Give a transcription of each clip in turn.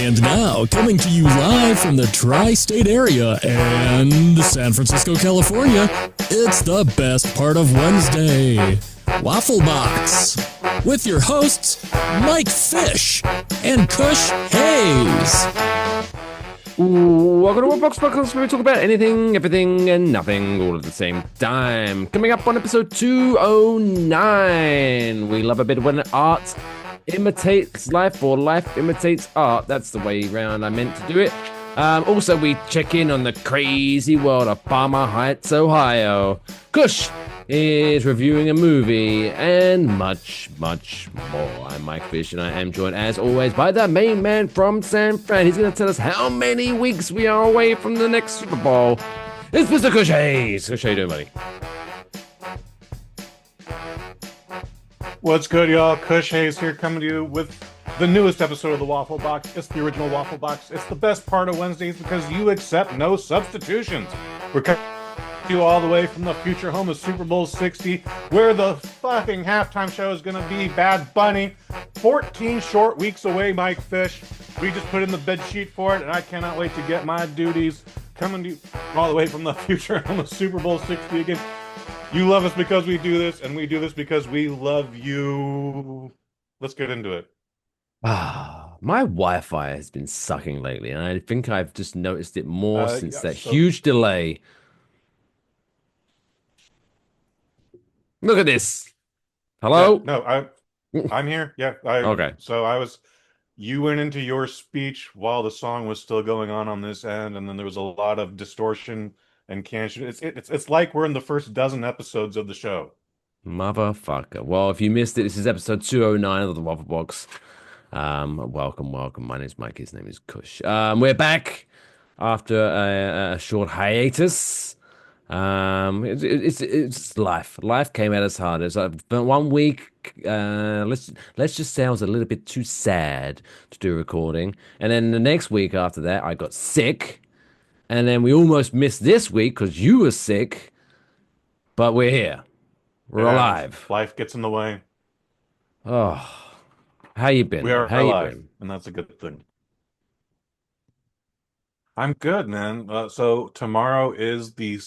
And now, coming to you live from the tri-state area and San Francisco, California, it's the best part of Wednesday, Waffle Box, with your hosts, Mike Fish and Kush Hayes. Welcome to Waffle Box Podcast, where we talk about anything, everything, and nothing all at the same time. Coming up on episode 209, we love a bit when art imitates life, or life imitates art. That's the way around I meant to do it. Also, we check in on the crazy world of Palmer Heights, Ohio. Kush is reviewing a movie, and much, much more. I'm Mike Fish, and I am joined, as always, by the main man from San Fran. He's going to tell us how many weeks we are away from the next Super Bowl. It's Mr. Kush Hayes. Kush, how you doing, buddy? What's good, y'all? Kush Hayes here, coming to you with the newest episode of the Waffle Box. It's the original Waffle Box. It's the best part of Wednesdays because you accept no substitutions. We're coming to you all the way from the future home of Super Bowl 60, where the fucking halftime show is going to be Bad Bunny. 14 short weeks away, Mike Fish. We just put in the bed sheet for it, and I cannot wait to get my duties. Coming to you all the way from the future home of Super Bowl 60 again. You love us because we do this, and we do this because we love you. Let's get into it. My Wi-Fi has been sucking lately, and I think I've just noticed it more since that huge delay. Look at this. Hello? Yeah, no, I'm here. Yeah. Okay. So you went into your speech while the song was still going on this end, and then there was a lot of distortion and cancer. It's like we're in the first dozen episodes of the show. Motherfucker. Well, if you missed it, this is episode 209 of the Waffle Box. Welcome. My name's Mike. His name is Kush. We're back after a short hiatus. It's life. Life came at us hard. It's like 1 week. Let's just say I was a little bit too sad to do recording, and then the next week after that, I got sick. And then we almost missed this week because you were sick, but we're here. We're alive. Life gets in the way. Oh, how you been? We are how alive, you been? and that's a good thing. I'm good, man. So tomorrow is the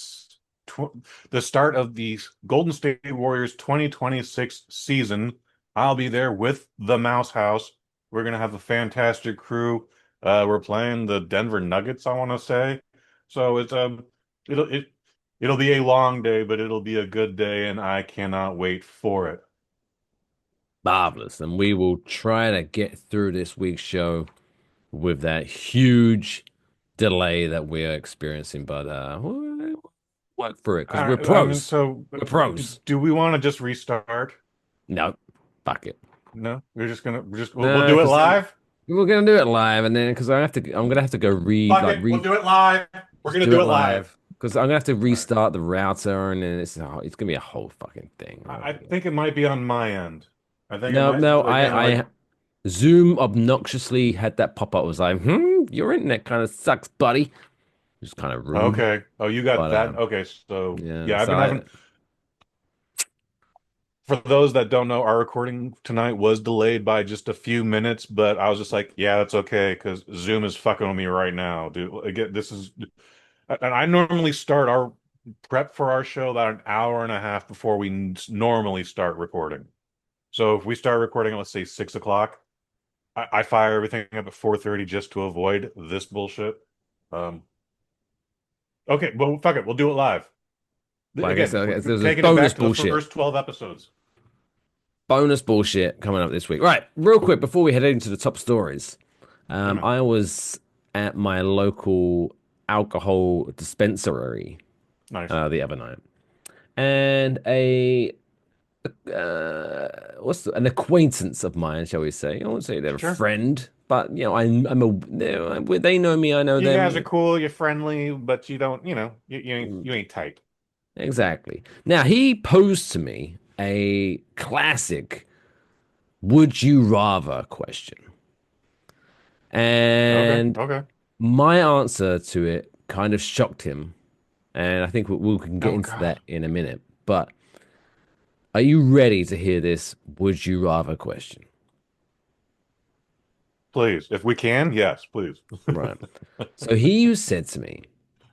start of the Golden State Warriors 2026 season. I'll be there with the Mouse House. We're gonna have a fantastic crew. We're playing the Denver Nuggets, I want to say. So it'll be a long day, but it'll be a good day, and I cannot wait for it. Marvelous. And we will try to get through this week's show with that huge delay that we're experiencing, but we'll work through it because we're pros. We're pros. Do we want to just restart? No, fuck it. No, we'll do it live. We're gonna do it live, and then because I'm gonna have to go read. We'll do it live. We're gonna do it live because I'm gonna have to restart the router, and then it's gonna be a whole fucking thing. I think it might be on my end. I think I Zoom obnoxiously had that pop up. It was like, your internet kind of sucks, buddy. Just kind of rude. Okay. Oh, you got that. Okay, so yeah, I've been having. For those that don't know, our recording tonight was delayed by just a few minutes, but I was just like, yeah, that's okay, because Zoom is fucking with me right now, dude. Again, and I normally start our prep for our show about an hour and a half before we normally start recording. So if we start recording at, let's say, 6 o'clock, I fire everything up at 4:30 just to avoid this bullshit. Okay, well, fuck it, we'll do it live. Like I said, there's taking bonus it back to bullshit. the first 12 episodes. Bonus bullshit coming up this week. Right, real quick before we head into the top stories, I was at my local alcohol dispensary the other night, and an acquaintance of mine, shall we say? I won't say they're a friend, but you know, they know me, I know them. You guys are cool, you're friendly, but you don't, you ain't tight. Exactly. Now he posed to me a classic "Would you rather" question, and okay. My answer to it kind of shocked him, and I think we can get into that in a minute. But are you ready to hear this "Would you rather" question? please. If we can, yes, please. Right. So he said to me,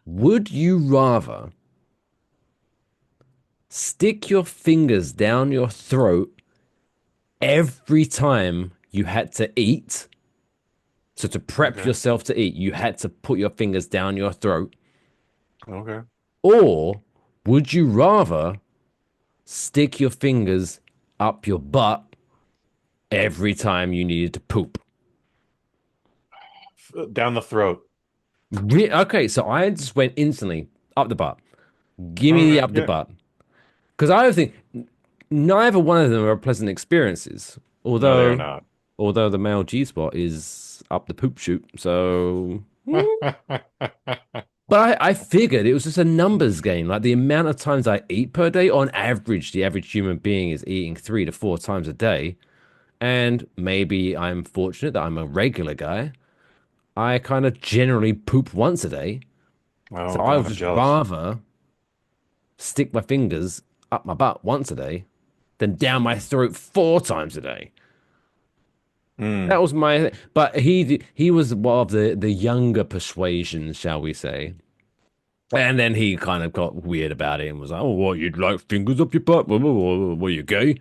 would you rather stick your fingers down your throat every time you had to eat? So to prep Okay. yourself to eat, you had to put your fingers down your throat. Okay. Or would you rather stick your fingers up your butt every time you needed to poop? Down the throat. Okay, so I just went instantly up the butt. Give me the Okay. up the Yeah. butt. Because I don't think neither one of them are pleasant experiences. No, they are Although, not. although the male G spot is up the poop chute. So, but I figured it was just a numbers game. Like the amount of times I eat per day, on average, the average human being is eating 3 to 4 times a day. And maybe I'm fortunate that I'm a regular guy. I kind of generally poop once a day. So Oh I would God, I'm just jealous. rather stick my fingers up my butt once a day than down my throat 4 times a day. Mm. That was my, but he was one of the younger persuasions, shall we say. And then he kind of got weird about it and was like, "Oh, what? You'd like fingers up your butt? Were you gay?"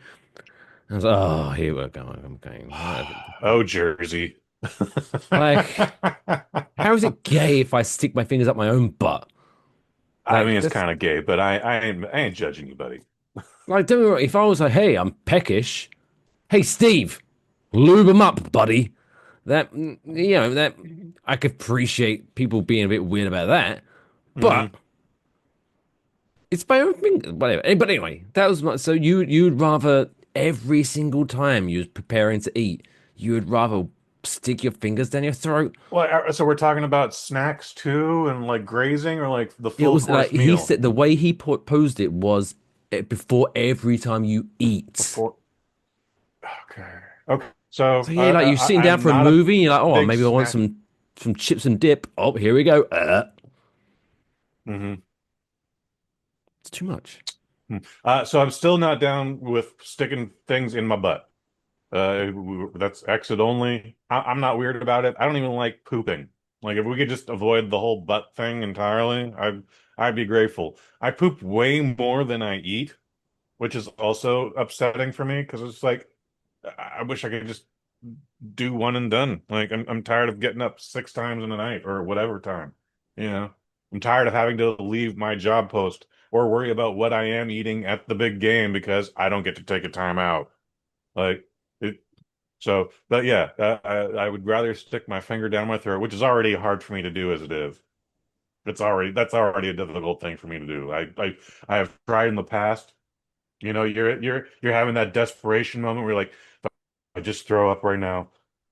I was like, "Oh, here we're going. I'm going. Oh, Jersey. Like, how is it gay if I stick my fingers up my own butt? I Like, mean, it's that's kind of gay, but I ain't judging you, buddy. like, don't get me wrong, if I was like, hey, I'm peckish. Hey, Steve, lube him up, buddy. That that I could appreciate people being a bit weird about that, but Hmm. it's my own thing. Whatever. But anyway, that was my. So you'd rather every single time you was preparing to eat, you would rather stick your fingers down your throat. Well, so we're talking about snacks too, and like grazing, or like the It full was like course he meal said the way he posed it was before every time you eat. before. Okay. Okay. So So yeah, like you're sitting down I'm for a not a movie, and you're like, oh, big maybe I want snack. some chips and dip. Oh, here we go. Hmm. It's too much. So I'm still not down with sticking things in my butt. That's exit only. I'm not weird about it. I don't even like pooping. Like if we could just avoid the whole butt thing entirely, I'd be grateful. I poop way more than I eat, which is also upsetting for me because it's like I wish I could just do one and done. Like I'm tired of getting up 6 times in a night or whatever time. You know, I'm tired of having to leave my job post or worry about what I am eating at the big game because I don't get to take a time out. Like it, so, but yeah, I would rather stick my finger down my throat, which is already hard for me to do as it is. That's already a difficult thing for me to do. I have tried in the past. You know, you're having that desperation moment where you're like, if I just throw up right now,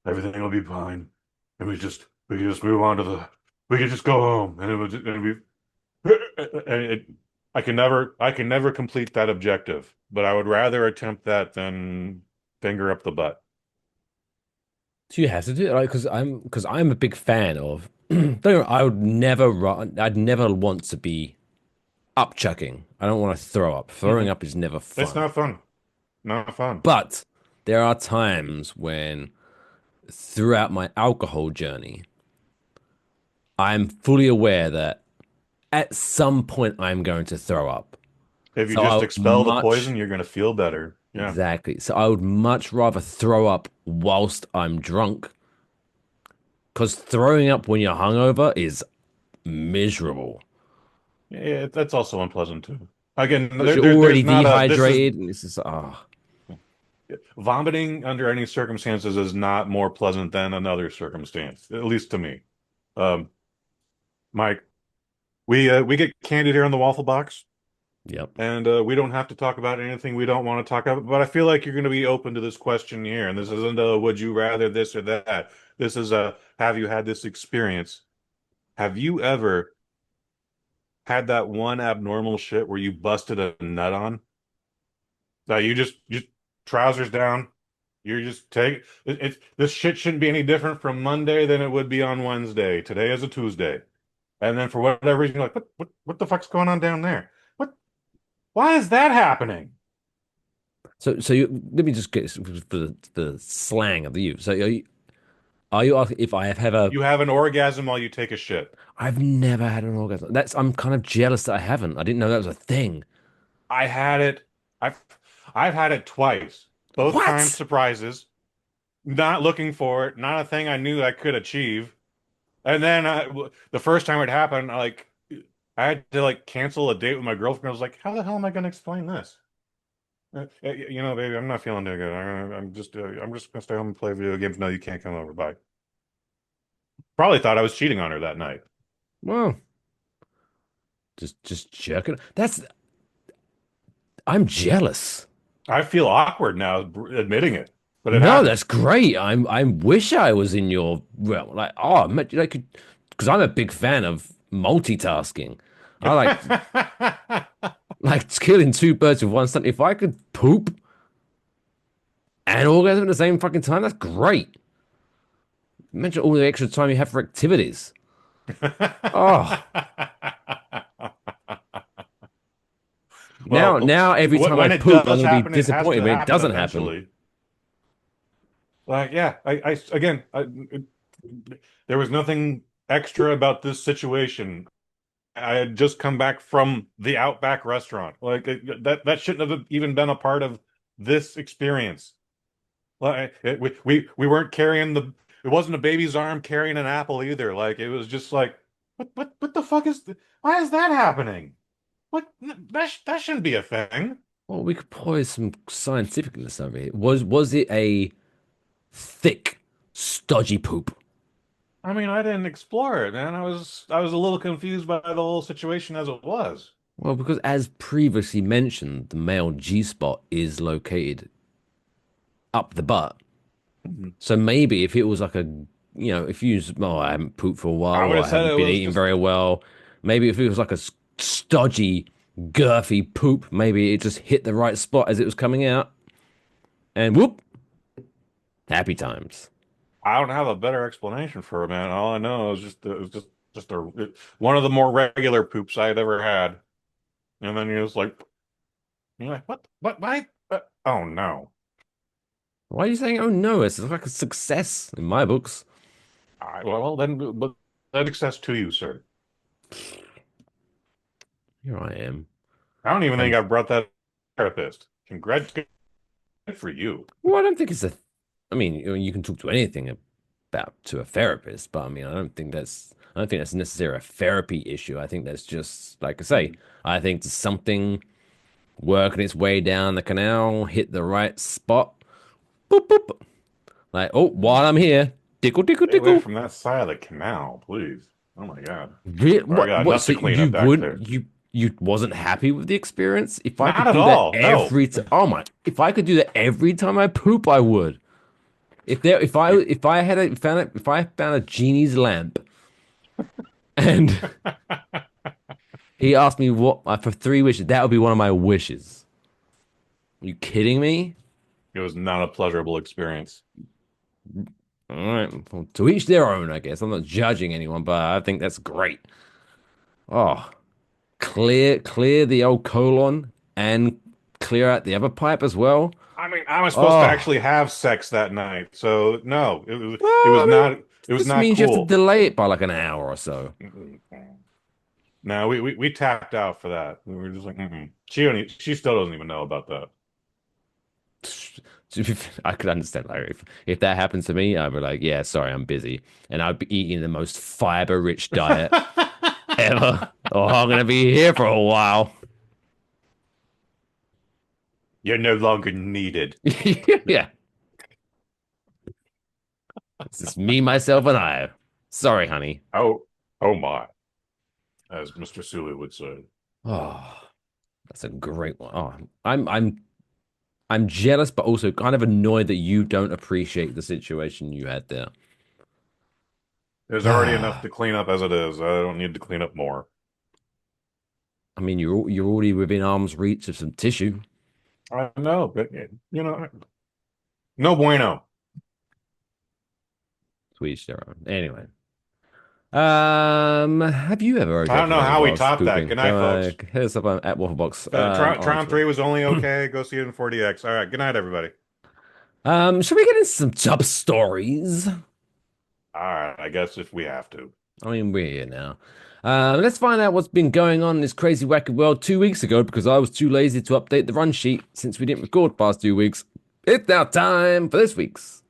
everything will be fine, and we can just move on to the we can just go home, and it would and we and I can never complete that objective, but I would rather attempt that than finger up the butt. Do you have to do it? Like, because I'm a big fan of. Don't get me wrong, I would never run. I'd never want to be up chucking. I don't want to throw up. Throwing up is never It's fun. not fun. Not fun. But there are times when, throughout my alcohol journey, I'm fully aware that at some point I'm going to throw up. If you So I just would expel the much poison, you're going to feel better. Yeah. exactly. So I would much rather throw up whilst I'm drunk, because throwing up when you're hungover is miserable. Yeah, that's also unpleasant too. Again, Because you're there's already not a this is dehydrated, and it's just vomiting under any circumstances is not more pleasant than another circumstance, at least to me. Um, Mike, we get candy here in the Waffle Box, yep. and we don't have to talk about anything we don't want to talk about. But I feel like you're going to be open to this question here, and this isn't a would you rather this or that. This is a have you had this experience? Have you ever had that one abnormal shit where you busted a nut on? That you just trousers down. You're just this shit shouldn't be any different from Monday than it would be on Wednesday. Today is a Tuesday. And then for whatever reason, you're like, what the fuck's going on down there? What why is that happening? So let me just get for the slang of the youth. So Are you asking if I have ever? You have an orgasm while you take a shit. I've never had an orgasm. I'm kind of jealous that I haven't. I didn't know that was a thing. I had it. I've I've had it twice. Both times What? surprises. Not looking for it. Not a thing I knew I could achieve. And then the first time it happened, I had to like cancel a date with my girlfriend. I was like, how the hell am I going to explain this? Baby, I'm not feeling too good. I'm just gonna stay home and play video games. No, you can't come over. Bye. Probably thought I was cheating on her that night. Well, just jerking. I'm jealous. I feel awkward now admitting it, but it No, happened. that's great. I wish I was in your realm. Like, oh, because I'm a big fan of multitasking. I like killing two birds with one stone. If I could poop and orgasm at the same fucking time, that's great. Imagine all the extra time you have for activities. Oh, now Well, now every time I when it poop, I'm does gonna be happen, it has disappointed to when it happen doesn't happen. eventually. Like, yeah, again, there was nothing extra about this situation. I had just come back from the Outback restaurant. That shouldn't have even been a part of this experience. We weren't carrying it wasn't a baby's arm carrying an apple either. Like it was just like what the fuck why is that happening? What that shouldn't be a thing. Well, we could pose some scientificness over here. Was it a thick, stodgy poop? I mean, I didn't explore it, man. I was a little confused by the whole situation as it was. Well, because as previously mentioned, the male G spot is located up the butt. Mhm. So maybe if it was like if you, oh, I haven't pooped for a I while would or have I said it haven't been was eating just very well, maybe if it was like a stodgy, girthy poop, maybe it just hit the right spot as it was coming out, and whoop, happy times. I don't have a better explanation for it, man. All I know is just one of the more regular poops I had ever had. And then you're like, what, why? Oh no. Why are you saying, oh no, it's like a success in my books? Well, then, but that success to you, sir. Here I am. I don't even think And I brought that therapist. Congrats, good for you. well, I don't think it's I mean, you can talk to anything about to a therapist, but I mean, I don't think that's necessarily a therapy issue. I think that's just, like I say, I think it's something working its way down the canal, hit the right spot, boop, boop. Like, oh, while I'm here, tickle, tickle, Stay away tickle. from that side of the canal, please. Oh my God. What, I got what, enough so to clean up back there. you wasn't happy with the experience? If I Not could at do that all. No. every time, oh my, if I could do that every time I poop, I would. If I found a genie's lamp and he asked me what for three wishes, that would be one of my wishes. Are you kidding me? It was not a pleasurable experience. All right, well, to each their own, I guess. I'm not judging anyone, but I think that's great. Oh, clear the old colon and clear out the other pipe as well. I mean, I was supposed to Oh, actually have sex that night, so no, well, it was I mean, not it was this not means you have to cool. delay it by like an hour or so. No, we tapped out for that. We were just like, mm-mm. She still doesn't even know about that. I could understand, like, if that happened to me, I'd be like, yeah, sorry, I'm busy. And I'd be eating the most fiber-rich diet ever. Oh, I'm gonna be here for a while. You're no longer needed. Yeah. It's just me, myself, and I. Sorry, honey. Oh, oh my, as Mr. Sulu would say. Oh, that's a great one. Oh, I'm jealous, but also kind of annoyed that you don't appreciate the situation you had there. There's already enough to clean up as it is. I don't need to clean up more. I mean, you're already within arm's reach of some tissue. I know, but no bueno. Sweet their own. Anyway, have you ever I don't know ejaculated how we whilst top that. pooping? Good night, folks. Hit us up at Waffle Box on Tron Twitter. 3 was only okay. Go see it in 4DX. All right, good night, everybody. Should we get into some top stories? All right, I guess if we have to. I mean, we're here now. Let's find out what's been going on in this crazy, wacky world 2 weeks ago because I was too lazy to update the run sheet since we didn't record past 2 weeks. It's now time for this week's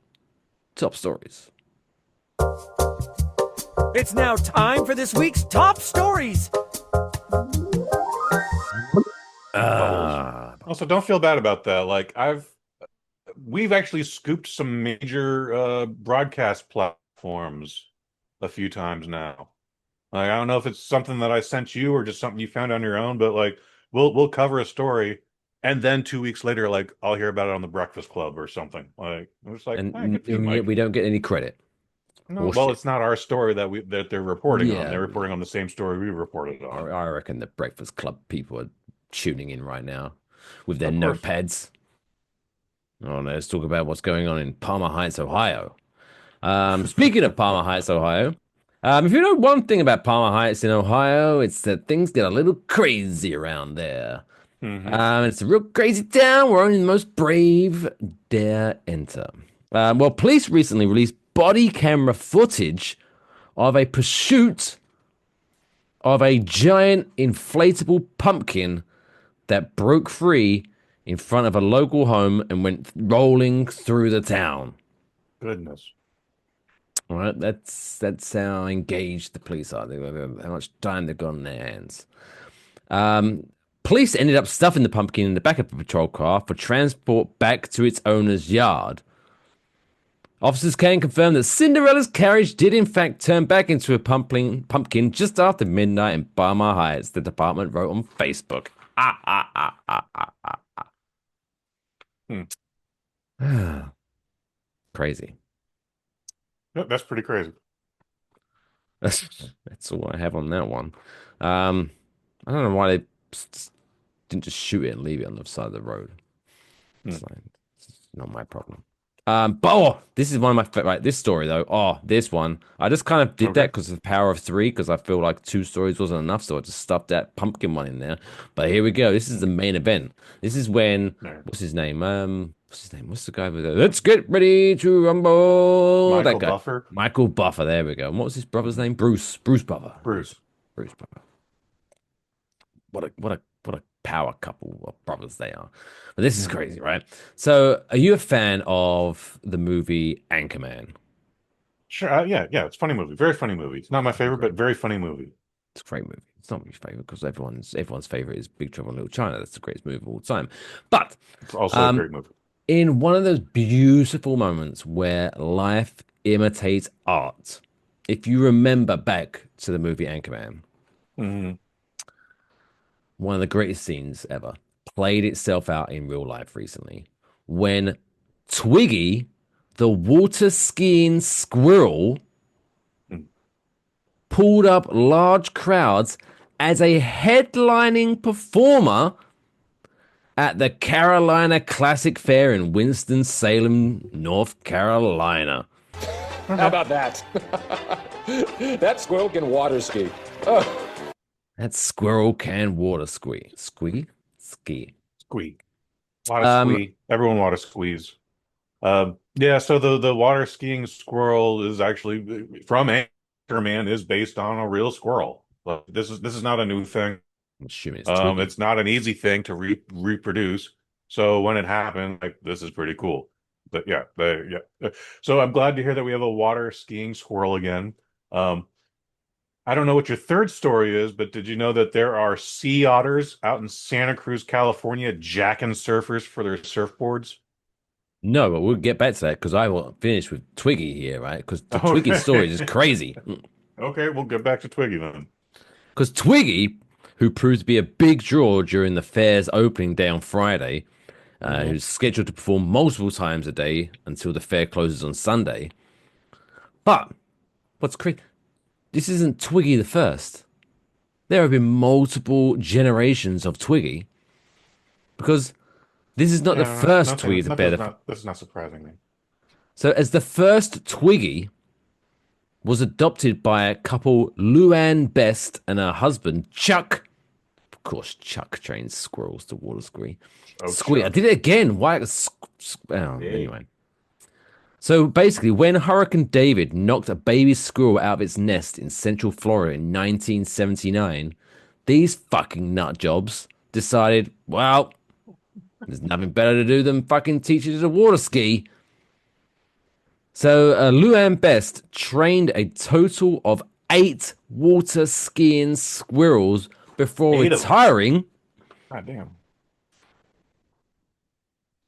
top stories. It's now time for this week's top stories. Also, don't feel bad about that. Like we've actually scooped some major broadcast platforms a few times now. Like, I don't know if it's something that I sent you or just something you found on your own, but like we'll cover a story, and then 2 weeks later, like I'll hear about it on the Breakfast Club or something. Like it's like And we don't get any credit. no, well, it's not our story that they're reporting on. They're reporting on the same story we reported on. I reckon the Breakfast Club people are tuning in right now with their notepads. Oh, no, let's talk about what's going on in Palmer Heights, Ohio. Speaking of Palmer Heights, Ohio, if you know one thing about Palmer Heights in Ohio, it's that things get a little crazy around there. It's a real crazy town where only the most brave dare enter. Well, police recently released body camera footage of a pursuit of a giant inflatable pumpkin that broke free in front of a local home and went rolling through the town. Goodness. All right, that's how engaged the police are. How much time they've got on their hands. Police ended up stuffing the pumpkin in the back of a patrol car for transport back to its owner's yard. Officers can confirm that Cinderella's carriage did in fact turn back into a pumpkin just after midnight in Palmer Heights, the department wrote on Facebook. Crazy. That's pretty crazy. That's all I have on that one. I don't know why they didn't just shoot it and leave it on the side of the road. It's not my problem. But this is one of my favorite. This story though, this one, I just kind of did that because of the power of three. Because I feel like 2 stories wasn't enough, so I just stuffed that pumpkin one in there. But here we go. This is the main event. This is when what's his name? What's the guy over there? Let's get ready to rumble. Michael Buffer. Michael Buffer. There we go. And what was his brother's name? Bruce Buffer. Bruce Buffer. What a power couple of brothers they are. But this is crazy, right? So, are you a fan of the movie Anchorman? Sure. Yeah. It's a funny movie. Very funny movie. It's not my favorite, but very funny movie. It's a great movie. It's not my favorite because everyone's favorite is Big Trouble in Little China. That's the greatest movie of all time. But it's also a great movie. In one of those beautiful moments where life imitates art, if you remember back to the movie Anchorman, one of the greatest scenes ever played itself out in real life recently when Twiggy the Water-skiing Squirrel pulled up large crowds as a headlining performer at the Carolina Classic Fair in Winston-Salem, North Carolina. How about that? That squirrel can water ski. Oh. That squirrel can water ski. Ski. Water ski. Everyone water skis. Yeah, so the water skiing squirrel is actually from Anchorman, is based on a real squirrel. Like, this is not a new thing. It's not an easy thing to reproduce. So when it happened, like, this is pretty cool. But yeah. So I'm glad to hear that we have a water skiing squirrel again. I don't know what your third story is, but did you know that there are sea otters out in Santa Cruz, California, jacking surfers for their surfboards? No, but we'll get back to that because I will finish with Twiggy here, right? Because the Twiggy story is crazy. Okay, we'll get back to Twiggy then. Because Twiggy, who proved to be a big draw during the fair's opening day on Friday, who's scheduled to perform multiple times a day until the fair closes on Sunday. But what's crazy? This isn't Twiggy the first. There have been multiple generations of Twiggy because this is not the first Twiggy to bear the... This is not surprising me. So as the first Twiggy was adopted by a couple, Luann Best and her husband, Chuck. Of course, Chuck trains squirrels to water ski. I did it again. Why? Anyway. So basically, when Hurricane David knocked a baby squirrel out of its nest in Central Florida in 1979, these fucking nut jobs decided, well, there's nothing better to do than fucking teach you to water ski. So Luann Best trained a total of 8 water skiing squirrels before 8 of them. retiring. God damn.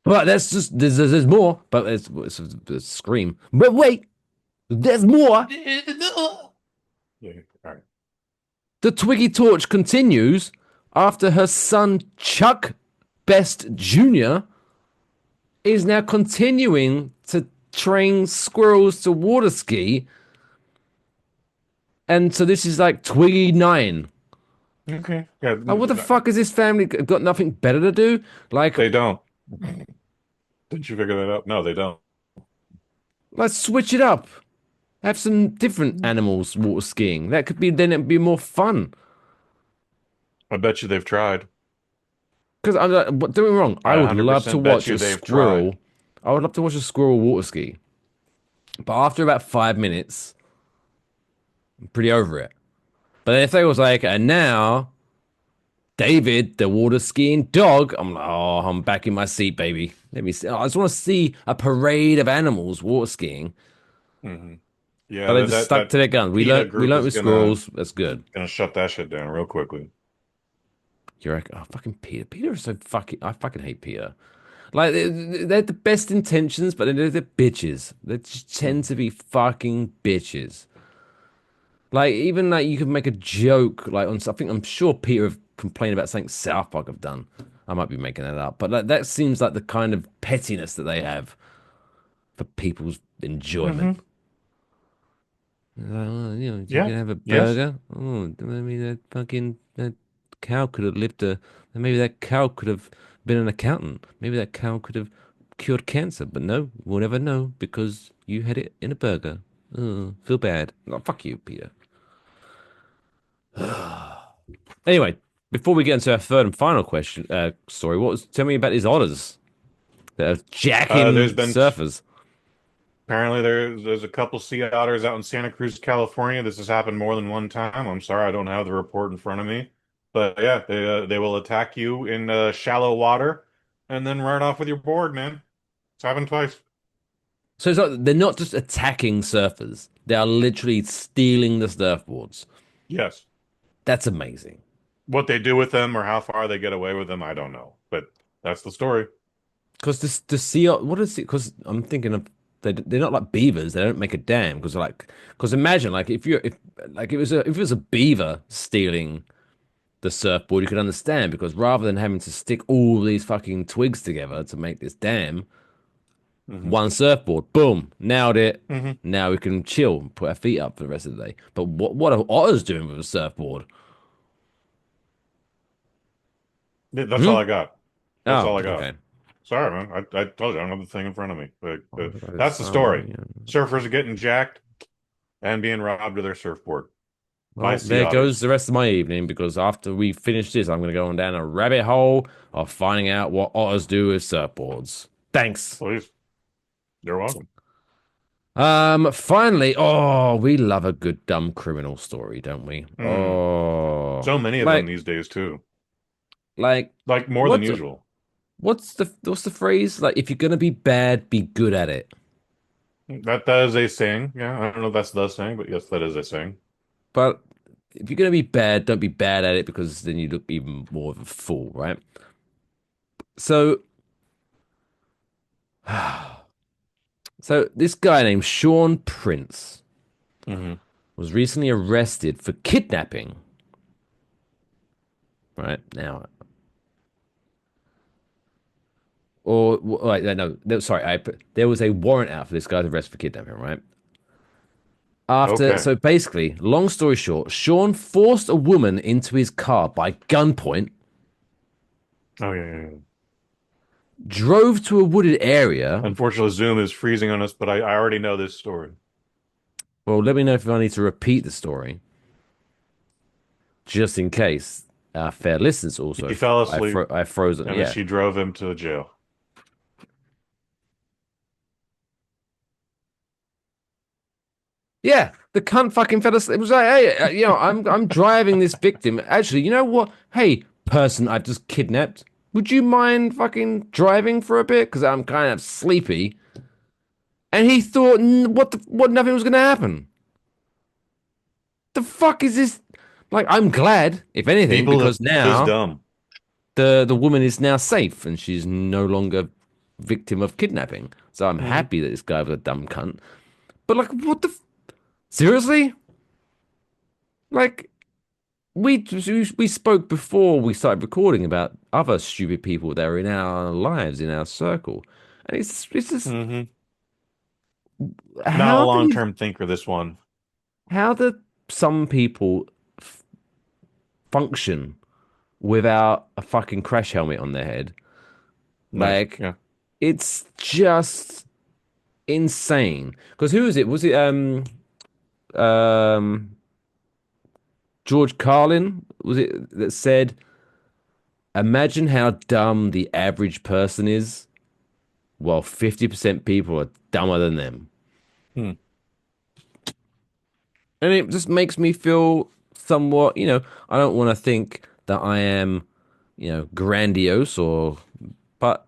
But that's just there's more. But it's a scream. But wait, there's more. Yeah, all right. The Twiggy torch continues after her son Chuck Best Jr. is now continuing to train squirrels to water ski. And so this is like Twiggy 9. Okay. Yeah. Like, what the fuck has this family got nothing better to do? Like, They don't. Didn't you figure that out? No, they don't. let's switch it up. Have some different animals water skiing. That could be, then it'd be more fun. I bet you they've tried. Because I'm like, don't get me wrong, I would love to 100% bet watch you a they've squirrel. tried. I would love to watch a squirrel water ski. But after about 5 minutes, I'm pretty over it. But if they was like, and now David, the water skiing dog, I'm like, oh, I'm back in my seat, baby. Let me see. I just want to see a parade of animals water skiing. Mm-hmm. Yeah, But they just stuck to their guns. We learned with squirrels. That's good. Gonna shut that shit down real quickly. You're like, oh, fucking Peter. Peter is so fucking. I fucking hate Peter. Like they're the best intentions, but they're bitches. They just tend to be fucking bitches. Like even like you could make a joke like on something. I'm sure Peter have complained about something South Park have done. I might be making that up, but like, that seems like the kind of pettiness that they have for people's enjoyment. Oh, you know, you Yeah. can have a Yes. burger. Oh, maybe that cow could have lived a. Maybe that cow could have been an accountant. Maybe that cow could have cured cancer. But no, we'll never know because you had it in a burger. Oh, feel bad. Oh, fuck you, Peter. Anyway, before we get into our third and final question, story, tell me about these otters that are jacking There's been surfers. apparently there's a couple sea otters out in Santa Cruz, California. This has happened more than one time. I'm sorry, I don't have the report in front of me, but yeah, they will attack you in shallow water and then run off with your board, man. It's happened twice. So it's like they're not just attacking surfers; they are literally stealing the surfboards. Yes. That's amazing. What they do with them or how far they get away with them, I don't know, but that's the story. Because the sea, what is it? Because I'm thinking of they're not like beavers. They don't make a dam. Because imagine like if it was a beaver stealing the surfboard, you could understand. Because rather than having to stick all these fucking twigs together to make this dam, one surfboard, boom, nailed it. Now we can chill, put our feet up for the rest of the day. But what are otters doing with a surfboard? That's all I got. That's Oh, all I got. okay. Sorry, man. I told you I don't have the thing in front of me. But Oh, that's the story. Surfers are getting jacked and being robbed of their surfboard. Well, there goes the rest of my evening because after we finish this, I'm going to go on down a rabbit hole of finding out what otters do with surfboards. Thanks. Please. You're welcome. Finally, oh, we love a good dumb criminal story, don't we? Oh, So many of them these days too. Like more than usual. What's the phrase? Like, if you're gonna be bad, be good at it. That is a saying. Yeah, I don't know if that's the saying, but yes, that is a saying. But if you're gonna be bad, don't be bad at it because then you look even more of a fool, right? So, so this guy named Sean Prince was recently arrested for kidnapping. Right now, or like no, sorry, there was a warrant out for this guy's arrest for kidnapping, right? So basically, long story short, Sean forced a woman into his car by gunpoint. Oh yeah. Drove to a wooded area. Unfortunately, Zoom is freezing on us, but I already know this story. Well, let me know if I need to repeat the story, just in case our fair listeners also. He fell asleep. I froze it. And then she drove him to jail. Yeah, the cunt fucking fell asleep. It was like, hey, I'm driving this victim. Actually, you know what? Hey, person I've just kidnapped, would you mind fucking driving for a bit? Because I'm kind of sleepy. And he thought, what? Nothing was gonna happen. The fuck is this? Like, I'm glad, if anything, People are because this now dumb. the woman is now safe and she's no longer victim of kidnapping. So I'm happy that this guy was a dumb cunt. But like, seriously? Like, we spoke before we started recording about other stupid people that are in our lives, in our circle, and it's just Hmm. Not a how long do term thinker, this one. how do some people function without a fucking crash helmet on their head? Nice. Like, Yeah. it's just insane. Because who is it? Was it um George Carlin? Was it that said, "Imagine how dumb the average person is, while 50% people are dumber than them." Hmm. And it just makes me feel somewhat, I don't want to think that I am, grandiose but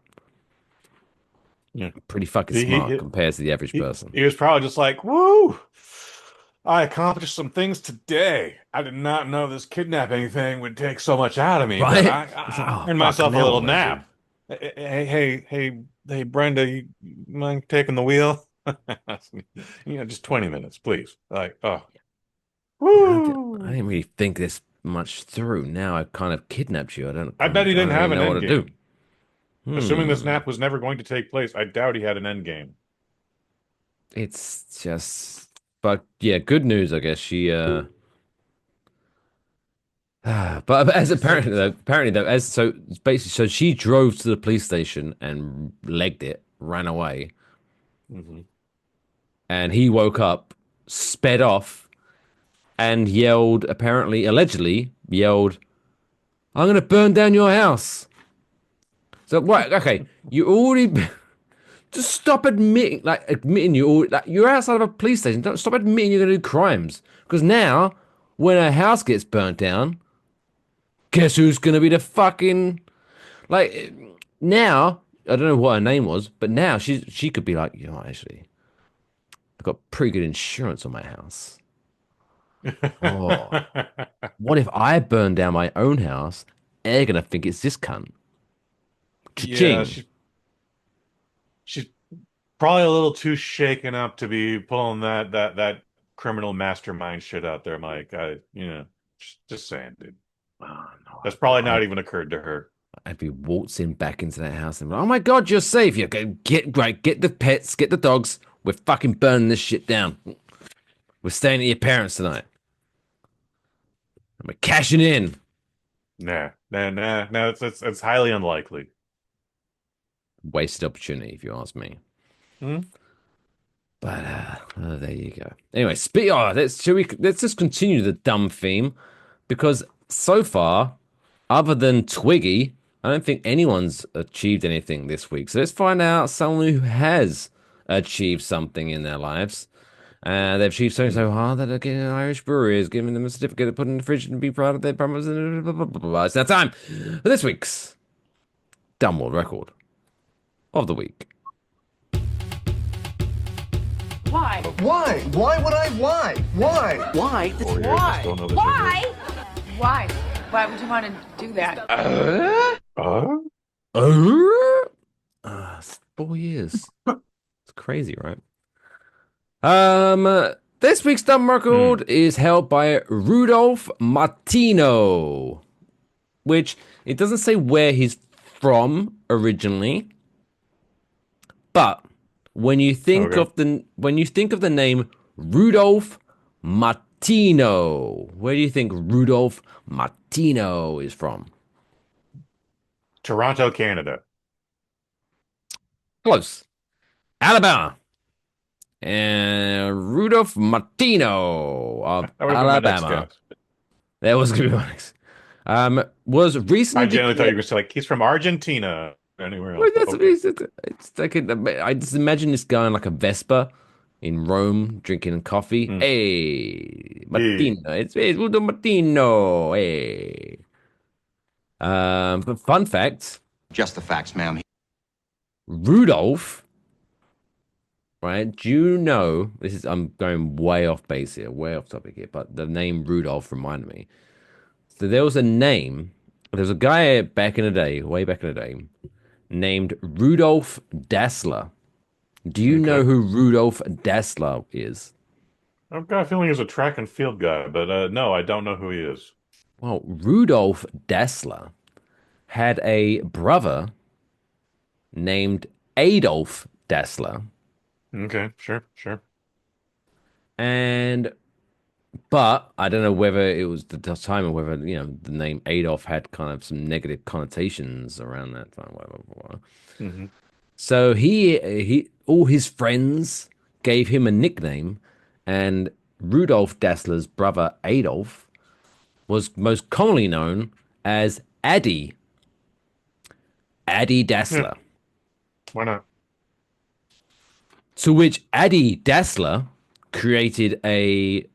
Yeah. pretty fucking He, smart he, compared to the average he, person. he was probably just like, woo, I accomplished some things today. I did not know this kidnapping thing would take so much out of me, but Right? I, It's I, like, I oh, earned fuck, myself a now little what am I do? nap. Hey, Brenda, you mind taking the wheel? Just 20 minutes, please. Like, oh, I woo. didn't really think this much through. Now I've kind of kidnapped you. I bet he I didn't don't really have an know what end to do. game. Assuming this Hmm. nap was never going to take place, I doubt he had an end game. It's just, but yeah, good news, I guess. But as So, apparently though, as so basically, so she drove to the police station and legged it, ran away, mhm. and he woke up, sped off, and yelled, apparently, allegedly, yelled, "I'm gonna burn down your house." So right, okay, you already just stop admitting you're outside of a police station. Don't stop admitting you're gonna do crimes, because now when a house gets burnt down, guess who's gonna be the fucking like now? I don't know what her name was, but now she could be like, actually, I've got pretty good insurance on my house. Oh, what if I burn down my own house? They're gonna think it's this cunt. Yeah, Cha-ching. she's probably a little too shaken up to be pulling that criminal mastermind shit out there, Mike. Just saying, dude. Oh, no, That's probably I'd, not even occurred to her. I'd be waltzing back into that house and be like, oh my god, you're safe. You go get the pets, get the dogs. We're fucking burning this shit down. We're staying at your parents tonight. And we're cashing in. Nah. It's highly unlikely. Wasted opportunity, if you ask me. Hmm? But there you go. Anyway, let's just continue the dumb theme because so far, other than Twiggy, I don't think anyone's achieved anything this week. So let's find out someone who has achieved something in their lives. They've achieved something so hard that they're getting an Irish brewery is giving them a certificate to put in the fridge and be proud of their promise. Blah, blah, blah, blah. It's now time for this week's Dumb World Record of the week. Why? Why? Why would I? Why? Why? Why? Why? Why? Why? Why would you want to do that? It's 4 years. It's crazy, right? This week's dumb record is held by Rudolph Martino, which it doesn't say where he's from originally, but when you think Okay. of the name Rudolph Martino, where do you think Rudolph Martino is from? Toronto, Canada. Close. Alabama. And Rudolph Martino of That would have been my next Alabama. guess. That was gonna be my next. Was recently I genuinely thought you declared. were going to say, like, he's from Argentina. Anywhere else, Well, but okay. it's like I just imagine this guy on like a Vespa, in Rome drinking coffee. Mm. Hey, Hey. Martino. It's Udo Martino. Hey. But fun fact, Just the facts, ma'am. Rudolph, right? Do you know this is I'm going way off base here, way off topic here, but the name Rudolph reminded me. So there was a guy back in the day, way back in the day, named Rudolph Dassler. Do you know Okay. who Rudolph Dassler is? I've got a feeling he's a track and field guy, but no, I don't know who he is. Well, Rudolph Dassler had a brother named Adolf Dassler, Okay, sure, sure. and but I don't know whether it was the time or whether the name Adolf had kind of some negative connotations around that time. Whatever. Hmm. So he all his friends gave him a nickname, and Rudolf Dassler's brother Adolf was most commonly known as Addy Yeah, Dassler. why not? To which Addy Dassler created a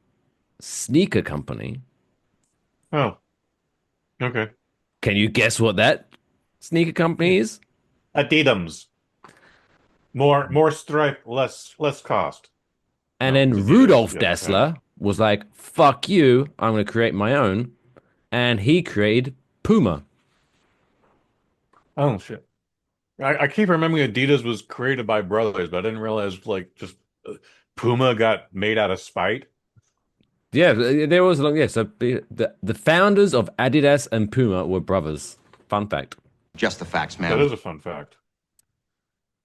sneaker company. Oh, okay. Can you guess what that sneaker company is? Adidams. More stripe, less cost. And No, it's then Adidas. Rudolf Yes, yeah. Dassler was like, fuck you, I'm going to create my own. And he created Puma. Oh shit. I keep remembering Adidas was created by brothers, but I didn't realize like just Puma got made out of spite. Yeah, there was so the founders of Adidas and Puma were brothers. Fun fact. Just the facts, That ma'am. is a fun fact.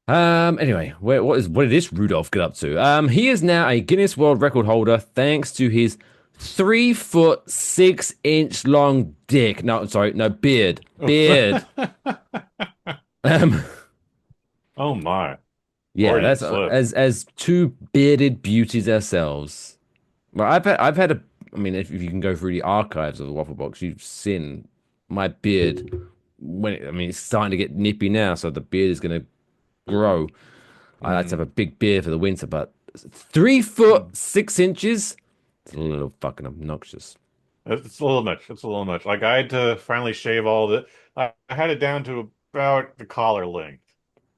Anyway, what did this Rudolph get up to? He is now a Guinness World Record holder thanks to his 3 foot 6 inch long dick. No, sorry, no beard. Beard. Um, Oh my. yeah, Freudian that's slip. as two bearded beauties ourselves. Well, I've had a. I mean, if you can go through the archives of the Waffle Box, you've seen my beard. It's starting to get nippy now, so the beard is going to grow. I like to have a big beard for the winter, but 3 foot 6 inches, it's a little fucking obnoxious. It's a little much. It's a little much. Like I had to finally shave all the. I had it down to about the collar length.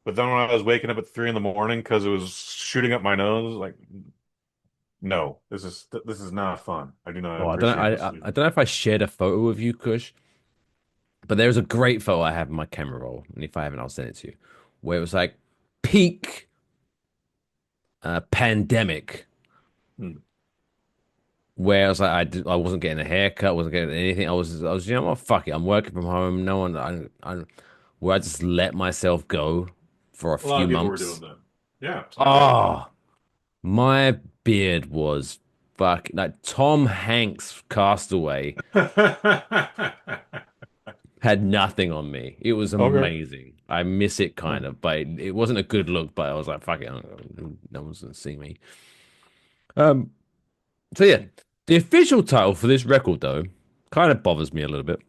But then when I was waking up at 3 in the morning because it was shooting up my nose, like, no, this is not fun. I do not Oh, I don't know. appreciate this. I don't know if I shared a photo with you, Kush, but there's a great photo I have in my camera roll, and if I haven't, I'll send it to you, where it was like peak pandemic, Hmm. where I was like, I wasn't getting a haircut, wasn't getting anything. I was, what, fuck it, I'm working from home. No one, where I just let myself go for a A lot few of people were months. doing that. Yeah. Oh, my beard was like Tom Hanks Castaway had nothing on me. It was Okay. amazing. I miss it kind of, but it wasn't a good look. But I was like, fuck it, no one's gonna see me. Um, so yeah, the official title for this record though kind of bothers me a little bit.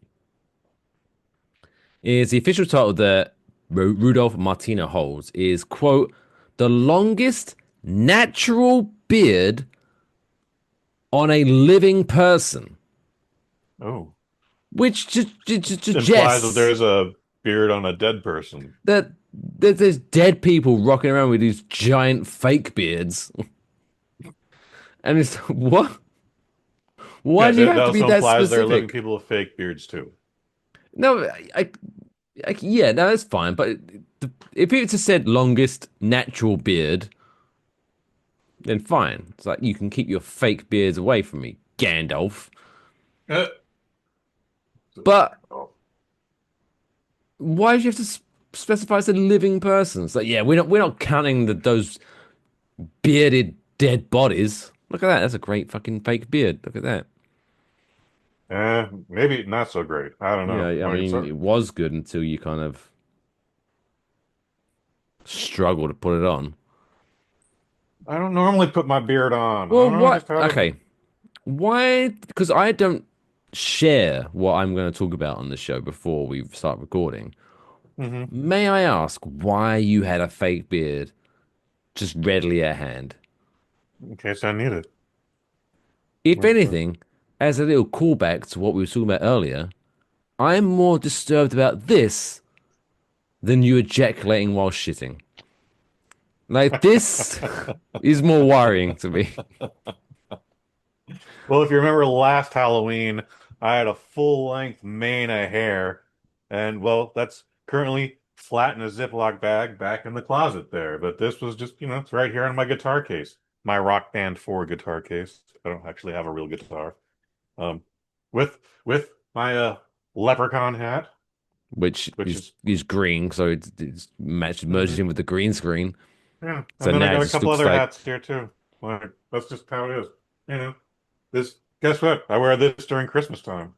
Is the official title that Rudolph Martina holds is quote the longest natural beard on a living person, Oh. which Implies that suggests there's a beard on a dead person. that there's dead people rocking around with these giant fake beards. And it's what? Why Yeah, do you that have to be also that implies there are living specific? people with fake beards too. No, yeah, no, that's fine. But if it just said longest natural beard, then fine. It's like you can keep your fake beards away from me, Gandalf. Uh, But oh. why do you have to specify it's a living person? It's like, yeah, we're not counting those bearded dead bodies. Look at that. That's a great fucking fake beard. Look at that. Maybe not so great. I don't know. Yeah, I Like, mean, so, it was good until you kind of struggle to put it on. I don't normally put my beard on. I Well, don't know, what? just how to. Okay. Why? Because I don't share what I'm going to talk about on the show before we start recording. Hmm. May I ask why you had a fake beard just readily at hand? In case I need it. If anything, as a little callback to what we were talking about earlier, I'm more disturbed about this than you ejaculating while shitting. Like, this is more worrying to me. Well, if you remember last Halloween, I had a full-length mane of hair, and well, that's currently flat in a Ziploc bag back in the closet there. But this was just, it's right here on my guitar case, my Rock Band 4 guitar case. I don't actually have a real guitar. With my leprechaun hat, Which is green, so it's merges in with the green screen. Yeah, So and then I now it got a just couple looks other like- hats here too. Like that's just how it is. This. Guess what? I wear this during Christmas time.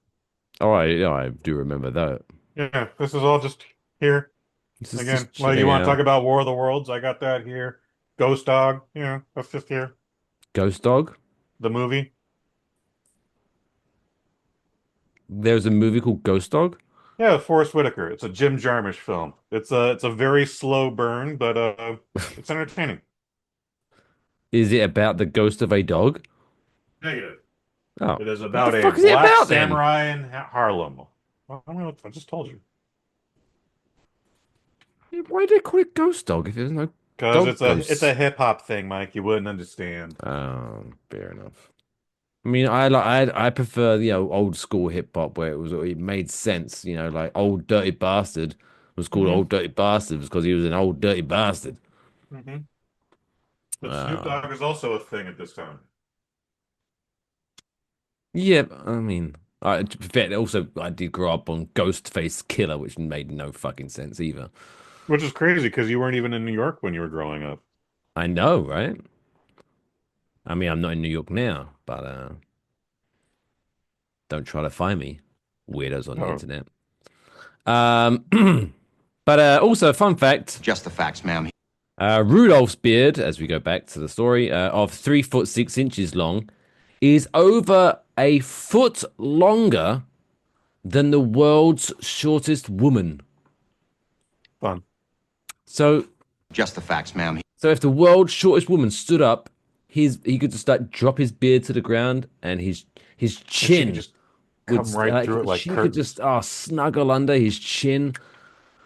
Oh, I do remember that. Yeah, this is all just here. This is Again, just well, you chilling want to out. talk about War of the Worlds? I got that here. Ghost Dog, that's just here. Ghost Dog? The movie. There's a movie called Ghost Dog? Yeah, Forrest Whitaker. It's a Jim Jarmusch film. It's a very slow burn, but it's entertaining. Is it about the ghost of a dog? Negative. Oh. It is about the a fuck is it black about, then? samurai in Harlem. Well, I don't know. I just told you. Why did they call it Ghost Dog if there's no Because dog it's ghosts? a hip hop thing, Mike. You wouldn't understand. Oh, fair enough. I mean, I prefer old school hip hop where it made sense. Like Old Dirty Bastard was called Old Dirty Bastard because he was an old dirty bastard. Mm-hmm. But Snoop Dogg is also a thing at this time. Yeah, I mean, to be fair, also I did grow up on Ghostface Killer, which made no fucking sense either. Which is crazy because you weren't even in New York when you were growing up. I know, right? I mean, I'm not in New York now, but don't try to find me, weirdos on the internet. But also, fun fact. Just the facts, ma'am. Rudolph's beard, as we go back to the story, of 3 foot 6 inches long, is over a foot longer than the world's shortest woman. Fun. So, Just the facts, ma'am. so if the world's shortest woman stood up, he could just drop his beard to the ground, and his chin just come right through it like she curtains. could just snuggle under his chin.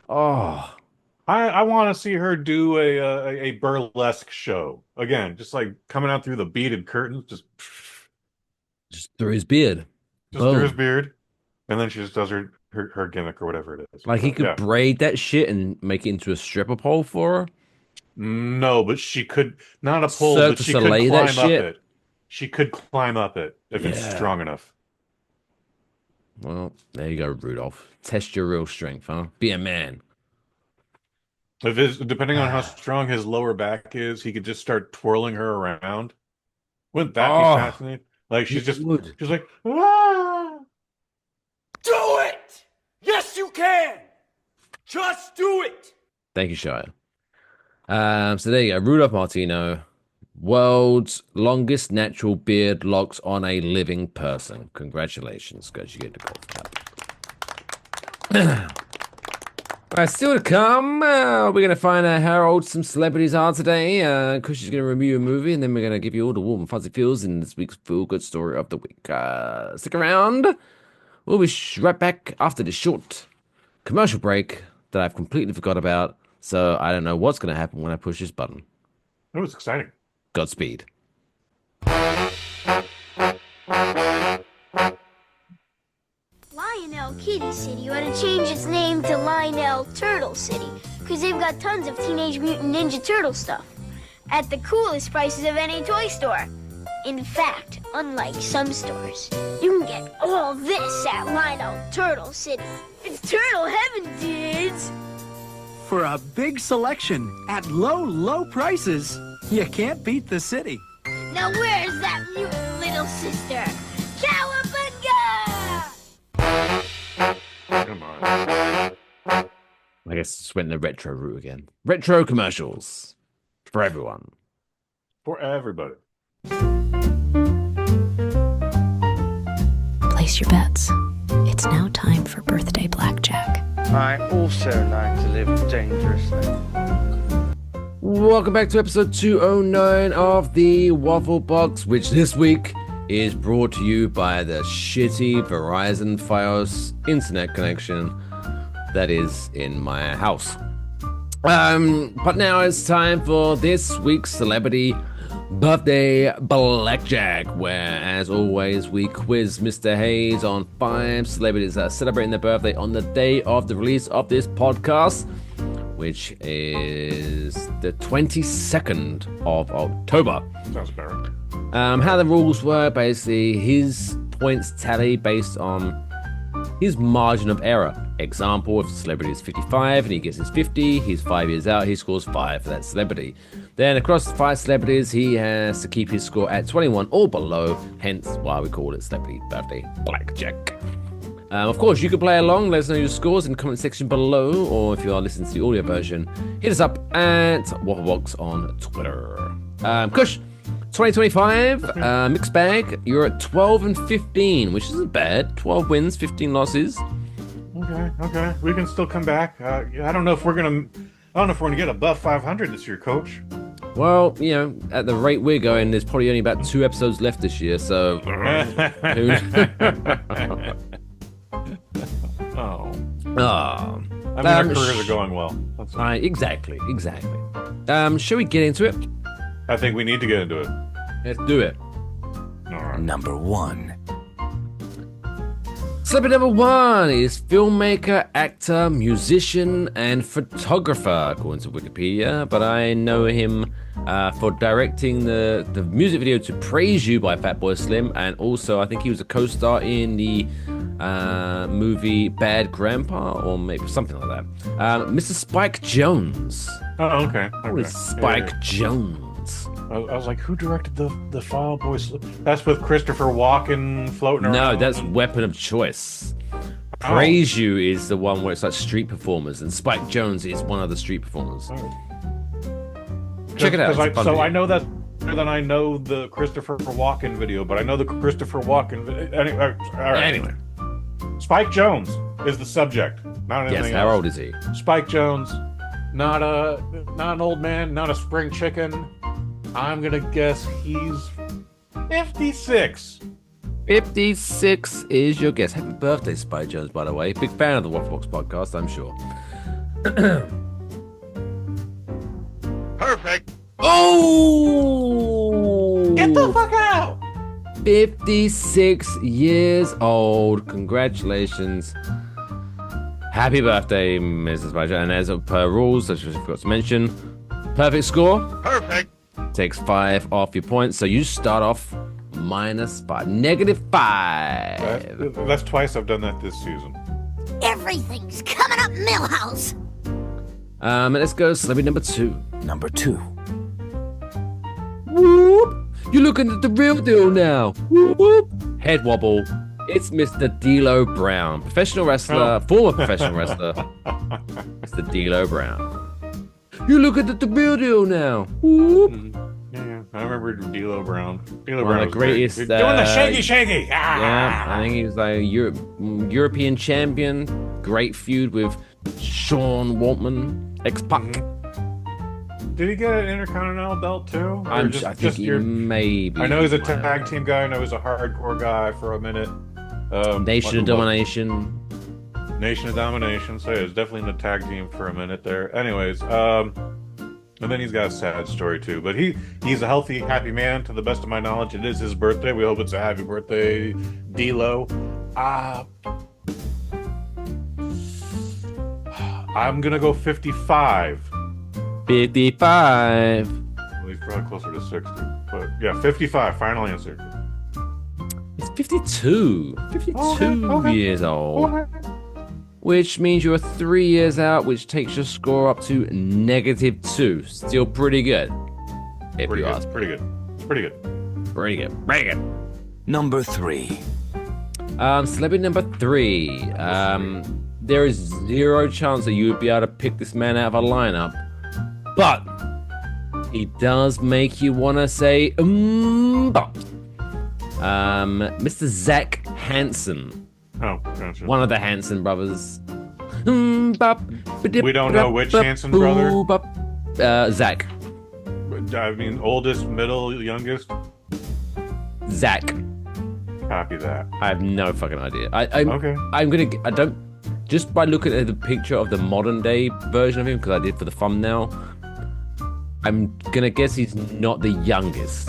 Oh, I want to see her do a burlesque show again, just like coming out through the beaded curtains, just through his beard. through his beard, and then she just does her gimmick or whatever it is. Like he could braid that shit and make it into a stripper pole for her. No, but she could not a pole, Cirque but du she could Soleil that climb up shit. it. She could climb up it if it's strong enough. Well, there you go, Rudolph. Test your real strength, huh? Be a man. If it's, depending on how strong his lower back is, he could just start twirling her around. Wouldn't that be fascinating? Like she's like, ah! Do it! Yes, you can! Just do it! Thank you, Shia. So there you go. Rudolph Martino, world's longest natural beard locks on a living person. Congratulations, guys. You get the golf clap. All right, still to come, we're going to find out how old some celebrities are today. Kush is going to review a movie, and then we're going to give you all the warm and fuzzy feels in this week's Feel Good Story of the Week. Stick around. We'll be right back after this short commercial break that I've completely forgot about, so I don't know what's going to happen when I push this button. It was exciting. Godspeed. Lionel Kitty City ought to change its name to Lionel Turtle City, because they've got tons of Teenage Mutant Ninja Turtle stuff at the coolest prices of any toy store. In fact, unlike some stores, you can get all this at Lionel Turtle City. It's turtle heaven, dudes! For a big selection at low, low prices, you can't beat the city. Now where's that mutant little sister? Cowabunga! Come on. I guess just went the retro route again. Retro commercials for everyone. For everybody. Place your bets. It's now time for birthday blackjack. I also like to live dangerously. Welcome back to episode 209 of the Waffle Box, which this week is brought to you by the shitty Verizon Fios internet connection that is in my house. But now it's time for this week's celebrity birthday Blackjack, where, as always, we quiz Mr. Hayes on 5 celebrities that are celebrating their birthday on the day of the release of this podcast, which is the 22nd of October. Sounds about right. How the rules were, basically, his points tally based on his margin of error. Example, if the celebrity is 55 and he gets his 50, he's 5 years out, he scores 5 for that celebrity. Then across the 5 celebrities, he has to keep his score at 21 or below, hence why we call it Celebrity Birthday Blackjack. Of course, you can play along, let us know your scores in the comment section below, or if you are listening to the audio version, hit us up at Waffle Box on Twitter. Kush, 2025, mixed bag, you're at 12 and 15, which isn't bad. 12 wins, 15 losses. Okay. We can still come back. I don't know if we're gonna get above 500 this year, Coach. Well, you know, at the rate we're going, there's probably only about 2 episodes left this year, so... Oh. Oh. I mean, our careers are going well. Exactly. Shall we get into it? I think we need to get into it. Let's do it. All right. Number 1. Celebrity number 1 is filmmaker, actor, musician, and photographer, according to Wikipedia. But I know him for directing the music video to Praise You by Fatboy Slim, and also I think he was a co-star in the movie Bad Grandpa, or maybe something like that. Mr. Spike Jones. Oh, okay. What is Spike Jones? I was like, who directed the Fall Boy? That's with Christopher Walken floating around. No, that's Weapon of Choice. Praise You is the one where it's like street performers, and Spike Jones is one of the street performers. Check it out. I know that better than I know the Christopher Walken video, but I know the Christopher Walken video. Anyway. Spike Jones is the subject, not anything else. How old is he? Spike Jones, not an old man, not a spring chicken. I'm gonna guess he's 56. 56 is your guess. Happy birthday, Spike Jones, by the way. Big fan of the Waffle Box podcast, I'm sure. Perfect. Oh! Get the fuck out! 56 years old. Congratulations. Happy birthday, Mrs. Badger. And as per rules, I just forgot to mention, perfect score. Perfect. Takes 5 off your points. So you start off -5. That's twice I've done that this season. Everything's coming up Millhouse. Let's go celebrity number 2. Number 2. Whoop. You're looking at the real deal now. Whoop. Head wobble. It's Mr. D'Lo Brown, professional wrestler, former professional wrestler. Mr. D'Lo Brown. You're looking at the real deal now. Whoop. Yeah, I remember D'Lo Brown. One of the greatest. Doing the shaggy. Yeah, I think he was like a European champion. Great feud with Sean Waltman, ex-Pac. Did he get an Intercontinental belt too? I think he maybe. I know he's a tag team guy. I know he's a hardcore guy for a minute. Nation of Domination. Nation of Domination. So he was definitely in the tag team for a minute there. Anyways, and then he's got a sad story too. But he's a healthy, happy man. To the best of my knowledge, it is his birthday. We hope it's a happy birthday, D'Lo. I'm gonna go 55. 55. Well, he's probably closer to 60. But yeah, 55. Final answer. It's 52. 52 years old. Okay. Which means you're 3 years out, which takes your score up to -2. Still pretty good. Pretty good. Number 3. Celebrity number 3. There is 0 chance that you would be able to pick this man out of a lineup. But he does make you want to say, but. Mr. Zach Hanson. Oh, gotcha. One of the Hanson brothers. We don't know which Hanson brother. Zach. I mean, oldest, middle, youngest. Zach. Copy that. I have no fucking idea. Okay. I don't. Just by looking at the picture of the modern day version of him, because I did for the thumbnail, I'm gonna guess he's not the youngest.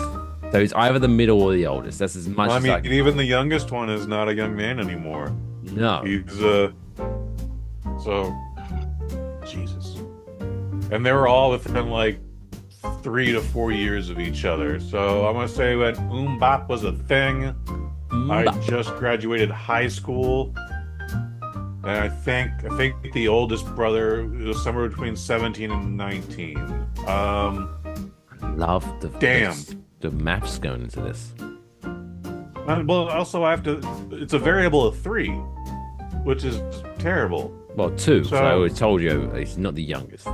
So he's either the middle or the oldest. That's as much as I mean, even the youngest one is not a young man anymore. No. He's so Jesus. And they were all within like 3 to 4 years of each other. So I'm gonna say when Bop was a thing, I just graduated high school. And I think the oldest brother was somewhere between 17 and 19. Love the damn. The maths going into this. Well, also I have to. It's a variable of 3, which is terrible. Well, 2. So I always told you he's not the youngest.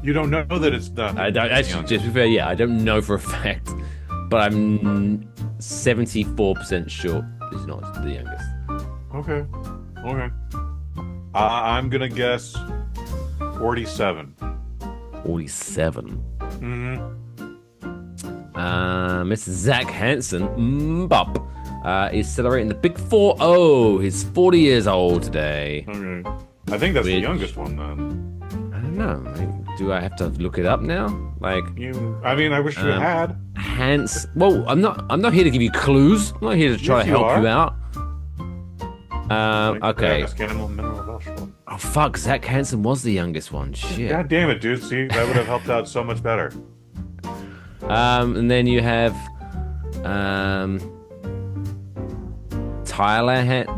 You don't know that it's not. I don't actually. Just to be fair, yeah, I don't know for a fact, but I'm 74% sure he's not the youngest. Okay. I'm gonna guess 47. 47. Mm-hmm. Mr. Zach Hanson, is celebrating the big 40. He's 40 years old today. Okay. I think that's the youngest one then. I don't know. Do I have to look it up now? Like I wish you had. Well, I'm not here to give you clues. I'm not here to try to help you out. Okay. Oh fuck! Zach Hanson was the youngest one. Shit. God damn it, dude. See, that would have helped out so much better. And then you have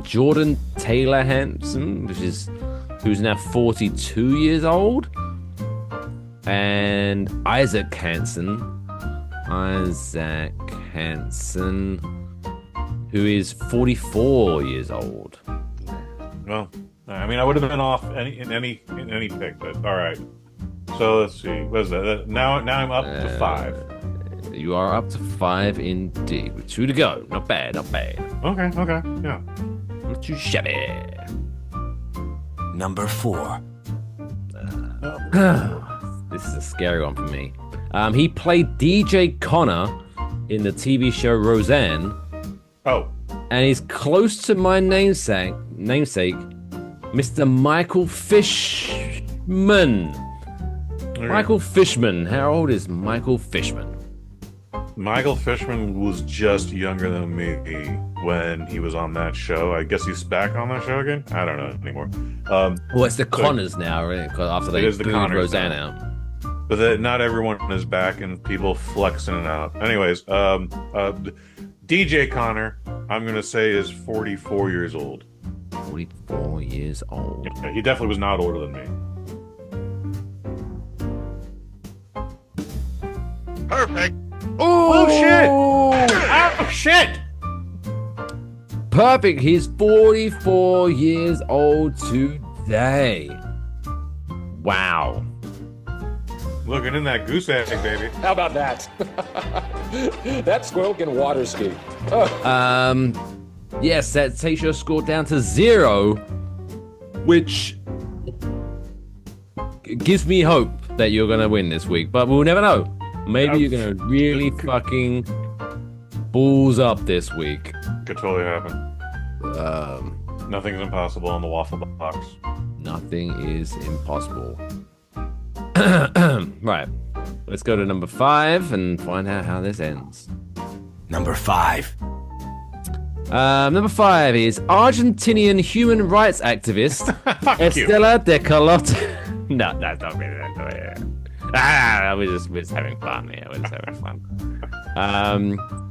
Jordan Taylor Hanson, who's now 42 years old, and Isaac Hanson, who is 44 years old. Well, I would have been off in any pick, but all right. So let's see. What is that? Now I'm up to 5. You are up to 5 indeed, with 2 to go. Not bad. Okay, yeah. Not too shabby. Number 4. This is a scary one for me. He played DJ Connor in the TV show Roseanne. Oh. And he's close to my namesake, Mr. Michael Fishman. Okay. Michael Fishman. How old is Michael Fishman? Michael Fishman was just younger than me when he was on that show. I guess he's back on that show again? I don't know anymore. Well, it's the Connors now, right? After they booed Roseanne out. But not everyone is back and people flexing it out. Anyways, DJ Connor, I'm going to say is 44 years old. 44 years old. Yeah, he definitely was not older than me. Perfect. Oh shit! Oh shit! Perfect. He's 44 years old today. Wow. Looking in that goose egg, baby. How about that? That squirrel can water ski. Yes, that takes your score down to 0, which gives me hope that you're gonna win this week, but we'll never know. Maybe you're gonna really fucking balls up this week. Could totally happen. Nothing's impossible on the Waffle Box. Nothing is impossible. Right. Let's go to number 5 and find out how this ends. Number 5. Number 5 is Argentinian human rights activist Estela de Carlota. No, that's not really. We're just having fun here. We're just having fun.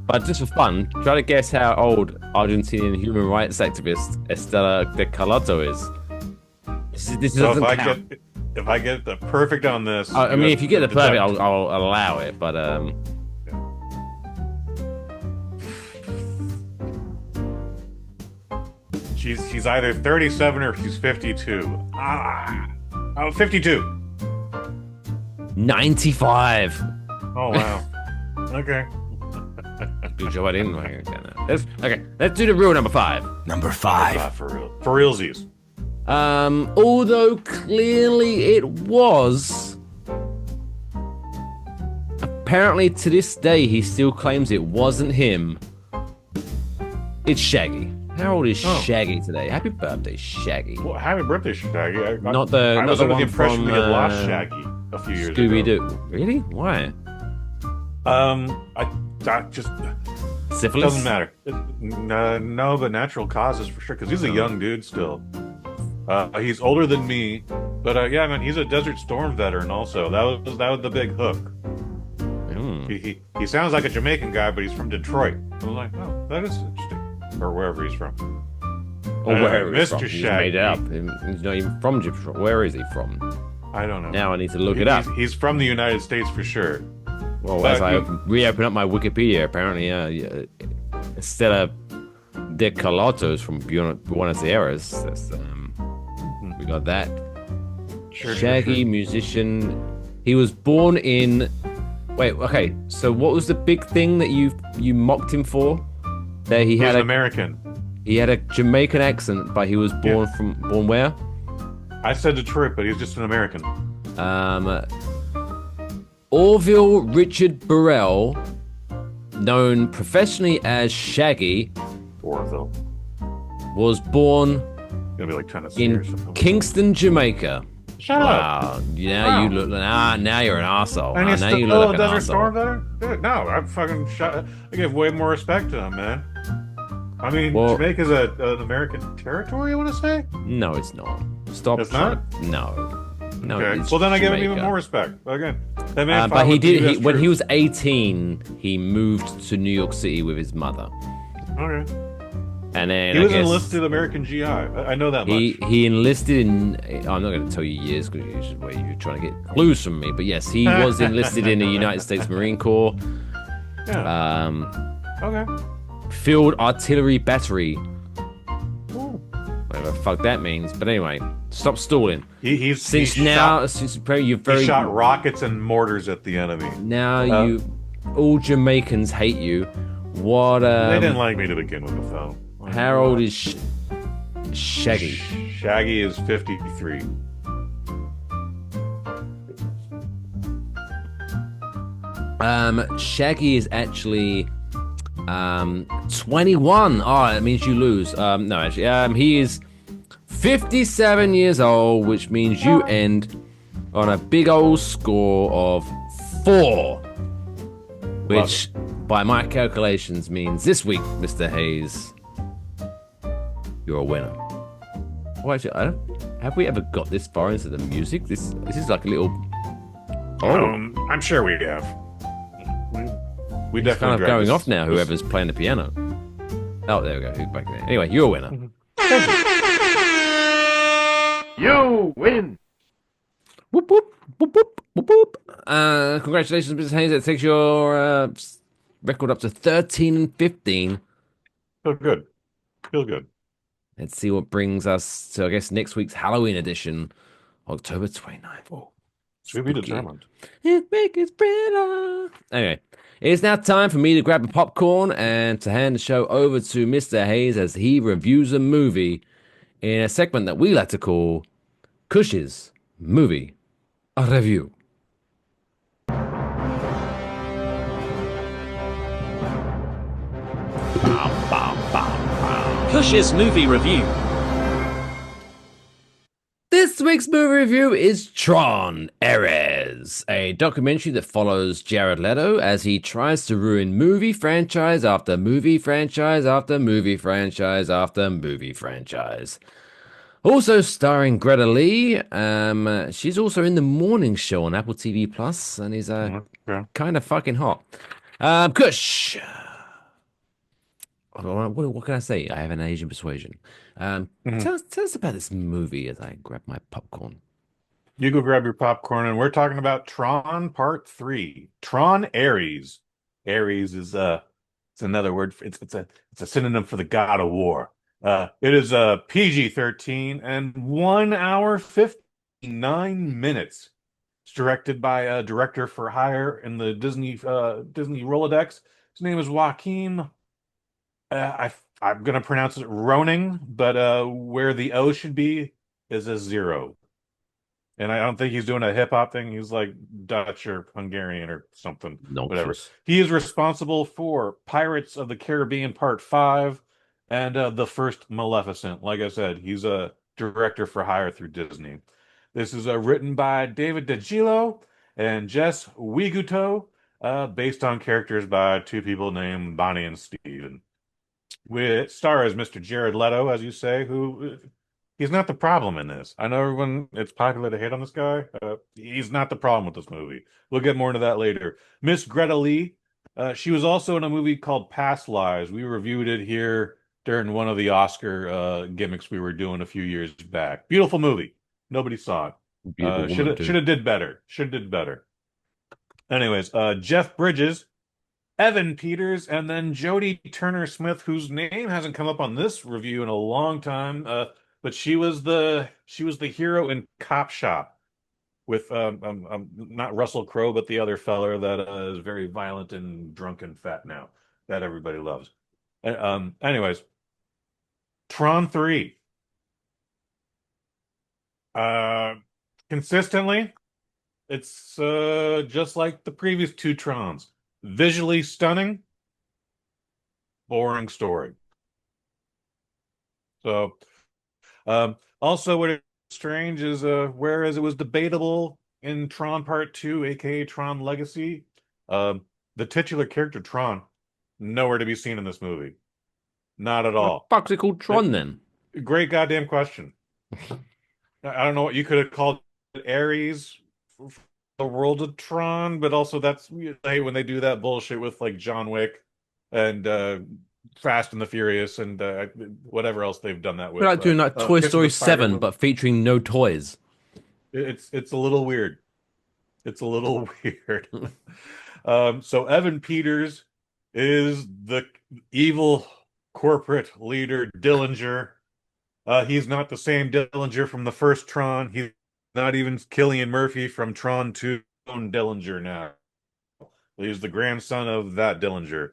But just for fun, try to guess how old Argentinian human rights activist Estela de Carlota is. This so doesn't count. If I get the perfect on this, if you get the perfect, I'll allow it. But she's either 37 or she's 52. 52. 95. Oh wow. Okay. Good job I didn't like it. Okay, let's do the rule number 5. Number 5. For realsies. Although clearly it was a apparently to this day he still claims it wasn't him. It's Shaggy. How old is Shaggy today? Happy birthday, Shaggy. Well, happy birthday, Shaggy. I was under the one impression from, we had lost Shaggy a few years ago. Scooby-Doo. Really? Why? I just Syphilis? doesn't matter. No, but natural causes for sure. Because he's a young dude still. He's older than me, but yeah, man, he's a Desert Storm veteran. Also, that was the big hook. He sounds like a Jamaican guy, but he's from Detroit. I was like, oh, that is interesting. Or wherever he's from. Or wherever he's Mr. from. He's Shaggy. made it up. He's not even from Detroit. Where is he from? I don't know. Now I need to look it up. He's from the United States for sure. Well, as I reopen up my Wikipedia, apparently, Stella de Carloto's from Buenos Aires. We got that. Shaggy, musician. He was born in... Wait, okay. So what was the big thing that you mocked him for? That he had an American. He had a Jamaican accent, but he was born where? I said Detroit, but he's just an American. Orville Richard Burrell, known professionally as Shaggy, Orville, was born gonna be like trying to in Kingston, Jamaica. Shut up! Now you look. Now you're an arsehole. And he's now still you look a like Desert an Storm arsehole. veteran? Dude, no, I give way more respect to him, man. I mean, Well, Jamaica's an American territory, I want to say? No, it's not. Stop. It's not? No. Okay. It's Well, then I give him Jamaica. even more respect. Again, that man But fought he with the did. US When he troops. was 18, he moved to New York City with his mother. Okay. And then He I was guess enlisted American GI. I know that much. he enlisted in. I'm not going to tell you years because you're trying to get clues from me. But yes, he was enlisted in the United States Marine Corps. Yeah. Okay. Field Artillery Battery. Whatever the fuck that means. But anyway, stop stalling. He shot rockets and mortars at the enemy. Now all Jamaicans hate you. What? They didn't like me to begin with, though. How old is Shaggy? Shaggy is 53. Shaggy is actually 21. Oh, that means you lose. No, actually, he is 57 years old, which means you end on a big old score of 4, which, by my calculations, means this week, Mr. Hayes, you're a winner. Well, actually, have we ever got this far into the music? This is like a little. I'm sure we have. We It's definitely kind of dragged going this- off now. Whoever's playing the piano. Oh, there we go. Who's back there? Anyway, you're a winner. You win. Whoop whoop whoop whoop whoop whoop. Congratulations, Mr. Hayes. That takes your record up to 13-15. Feel good. Feel good. Let's see what brings us to, I guess, next week's Halloween edition, October 29th. Oh, to be determined. Anyway, it's now time for me to grab a popcorn and to hand the show over to Mr. Hayes as he reviews a movie in a segment that we like to call Kush's Movie Review. Kush's Movie Review. This week's movie review is Tron, Ares, a documentary that follows Jared Leto as he tries to ruin movie franchise after movie franchise after movie franchise after movie franchise. Also starring Greta Lee. She's also in the morning show on Apple TV Plus and is kind of fucking hot. Kush. What can I say? I have an Asian persuasion. Tell us about this movie as I grab my popcorn. You go grab your popcorn, and we're talking about Tron Part 3. Tron Ares. Ares is it's another word. It's a synonym for the god of war. It is PG-13 and 1 hour 59 minutes. It's directed by a director for hire in the Disney Rolodex. His name is Joaquin. I'm going to pronounce it Roning, but where the O should be is a 0. And I don't think he's doing a hip hop thing. He's like Dutch or Hungarian or something, whatever. Nonsense. He is responsible for Pirates of the Caribbean Part 5 and the first Maleficent. Like I said, he's a director for hire through Disney. This is written by David DeGilo and Jess Wiguto, based on characters by two people named Bonnie and Steven. It stars Mr. Jared Leto, as you say, who he's not the problem in this. I know everyone, it's popular to hate on this guy. He's not the problem with this movie. We'll get more into that later. Miss Greta Lee, she was also in a movie called Past Lives. We reviewed it here during one of the Oscar gimmicks we were doing a few years back. Beautiful movie. Nobody saw it. Beautiful woman too. Should have did better. Should have did better. Anyways, Jeff Bridges, Evan Peters, and then Jodie Turner-Smith, whose name hasn't come up on this review in a long time. But she was the hero in Cop Shop with not Russell Crowe, but the other feller that is very violent and drunk and fat now that everybody loves. Anyways, Tron 3. Consistently, it's just like the previous two Trons. Visually stunning, boring story. So, also what is strange is whereas it was debatable in Tron Part 2, aka Tron Legacy, the titular character Tron, nowhere to be seen in this movie. Not at all. What the fuck's it called Tron then? Great goddamn question. I don't know what you could have called it, Ares, the world of Tron, but also that's I hate when they do that bullshit with like John Wick and Fast and the Furious and whatever else they've done that with. We're like doing like Toy Kiss of Story the Spider 7, movie. but featuring no toys. It's a little weird. It's a little weird. So Evan Peters is the evil corporate leader, Dillinger. He's not the same Dillinger from the first Tron. He's not even Cillian Murphy from Tron 2 Dillinger now. He's the grandson of that Dillinger.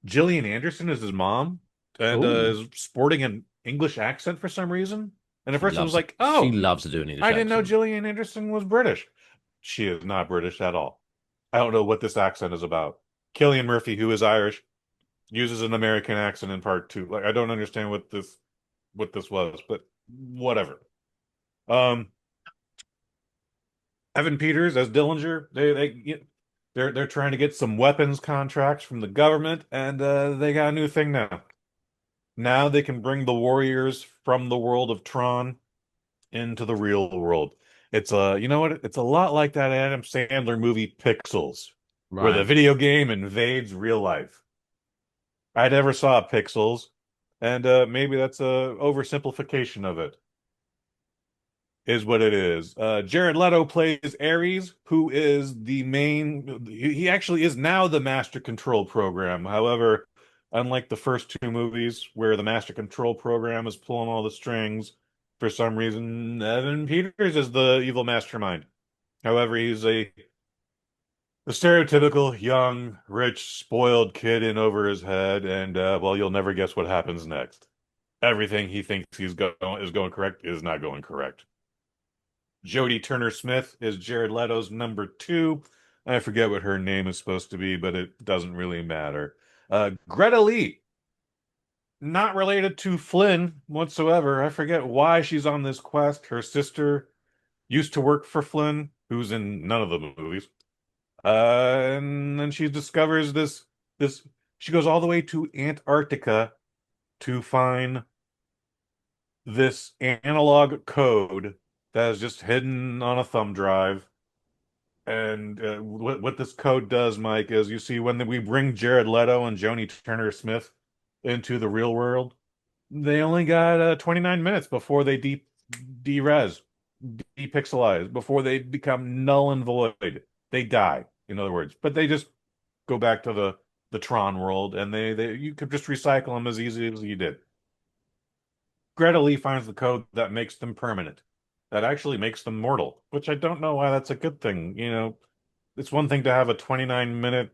Gillian Anderson is his mom and is sporting an English accent for some reason. And at first I was like, oh, she loves to do an English I didn't know accent. Gillian Anderson was British. She is not British at all. I don't know what this accent is about. Cillian Murphy, who is Irish, uses an American accent in Part 2. Like I don't understand what this was, but whatever. Evan Peters as Dillinger, they're trying to get some weapons contracts from the government, and they got a new thing now. Now they can bring the warriors from the world of Tron into the real world. It's you know what? It's a lot like that Adam Sandler movie Pixels, where the video game invades real life. I never saw Pixels, and maybe that's a oversimplification of it. Is what it is. Jared Leto plays Ares, who is the main. He actually is now the Master Control Program. However, unlike the first two movies, where the Master Control Program is pulling all the strings, for some reason, Evan Peters is the evil mastermind. However, he's the stereotypical young, rich, spoiled kid in over his head, and well, you'll never guess what happens next. Everything he thinks is going correct is not going correct. Jodie Turner-Smith is Jared Leto's number 2. I forget what her name is supposed to be, but it doesn't really matter. Greta Lee, not related to Flynn whatsoever. I forget why she's on this quest. Her sister used to work for Flynn, who's in none of the movies. And then she discovers this. She goes all the way to Antarctica to find this analog code that is just hidden on a thumb drive. And what this code does, Mike, is you see when we bring Jared Leto and Jodie Turner-Smith into the real world, they only got 29 minutes before they de-res, depixelize, before they become null and void. They die, in other words. But they just go back to the Tron world, and you could just recycle them as easy as you did. Greta Lee finds the code that makes them permanent. That actually makes them mortal, which I don't know why that's a good thing. You know, it's one thing to have a 29-minute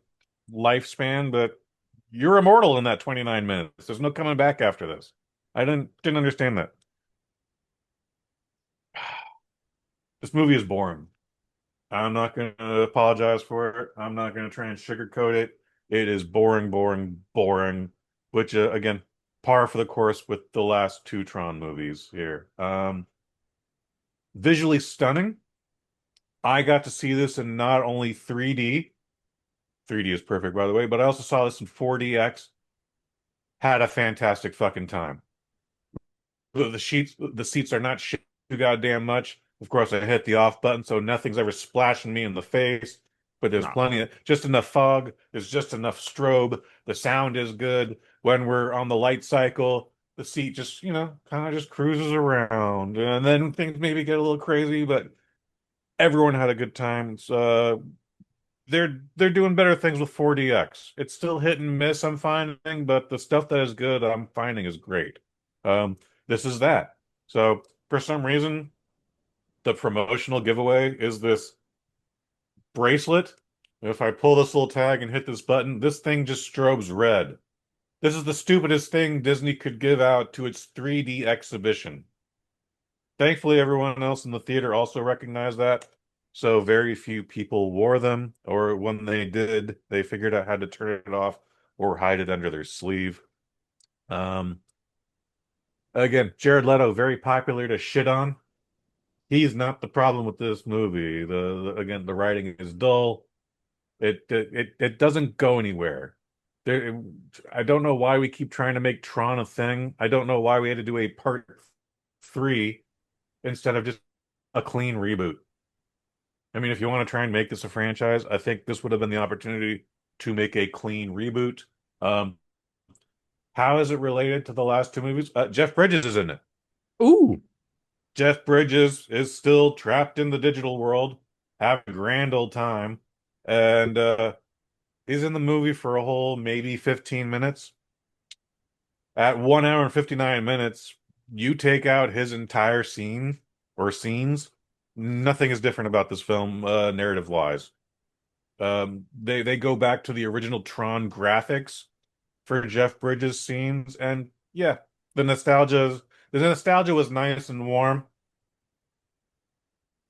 lifespan, but you're immortal in that 29 minutes. There's no coming back after this. I didn't understand that. This movie is boring. I'm not going to apologize for it. I'm not going to try and sugarcoat it. It is boring, boring, boring, which again, par for the course with the last two Tron movies here. Visually stunning. I got to see this in not only 3D, 3D is perfect by the way, but I also saw this in 4DX. Had a fantastic fucking time. The seats are not shit too goddamn much. Of course, I hit the off button, so nothing's ever splashing me in the face. But there's plenty of just enough fog. There's just enough strobe. The sound is good. When we're on the light cycle, the seat just, kind of just cruises around. And then things maybe get a little crazy, but everyone had a good time. They're doing better things with 4DX. It's still hit and miss, I'm finding, but the stuff that is good, I'm finding is great. This is that. So for some reason, the promotional giveaway is this bracelet. If I pull this little tag and hit this button, this thing just strobes red. This is the stupidest thing Disney could give out to its 3D exhibition. Thankfully, everyone else in the theater also recognized that. So very few people wore them, or when they did, they figured out how to turn it off or hide it under their sleeve. Again, Jared Leto, very popular to shit on. He's not the problem with this movie. Again, the writing is dull. It doesn't go anywhere. I don't know why we keep trying to make Tron a thing. I don't know why we had to do a part 3 instead of just a clean reboot. I mean, if you want to try and make this a franchise, I think this would have been the opportunity to make a clean reboot. How is it related to the last two movies? Jeff Bridges is in it. Ooh. Jeff Bridges is still trapped in the digital world, having a grand old time. And he's in the movie for a whole maybe 15 minutes. At 1 hour and 59 minutes, you take out his entire scene or scenes. Nothing is different about this film, narrative-wise. They go back to the original Tron graphics for Jeff Bridges scenes, and yeah, the nostalgia was nice and warm.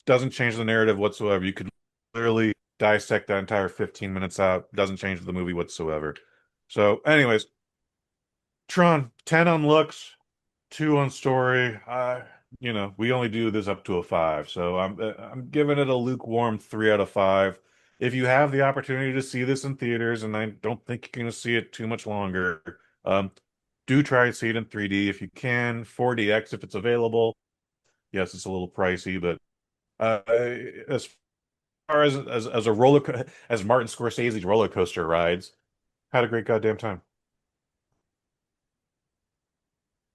Doesn't change the narrative whatsoever. You could literally dissect that entire 15 minutes out. Doesn't change the movie whatsoever. So, anyways, Tron, 10 on looks, 2 on story. We only do this up to a 5, so I'm giving it a lukewarm 3 out of 5. If you have the opportunity to see this in theaters, and I don't think you're going to see it too much longer, do try to see it in 3D if you can. 4DX if it's available. Yes, it's a little pricey, but as far as as Martin Scorsese's roller coaster rides, had a great goddamn time.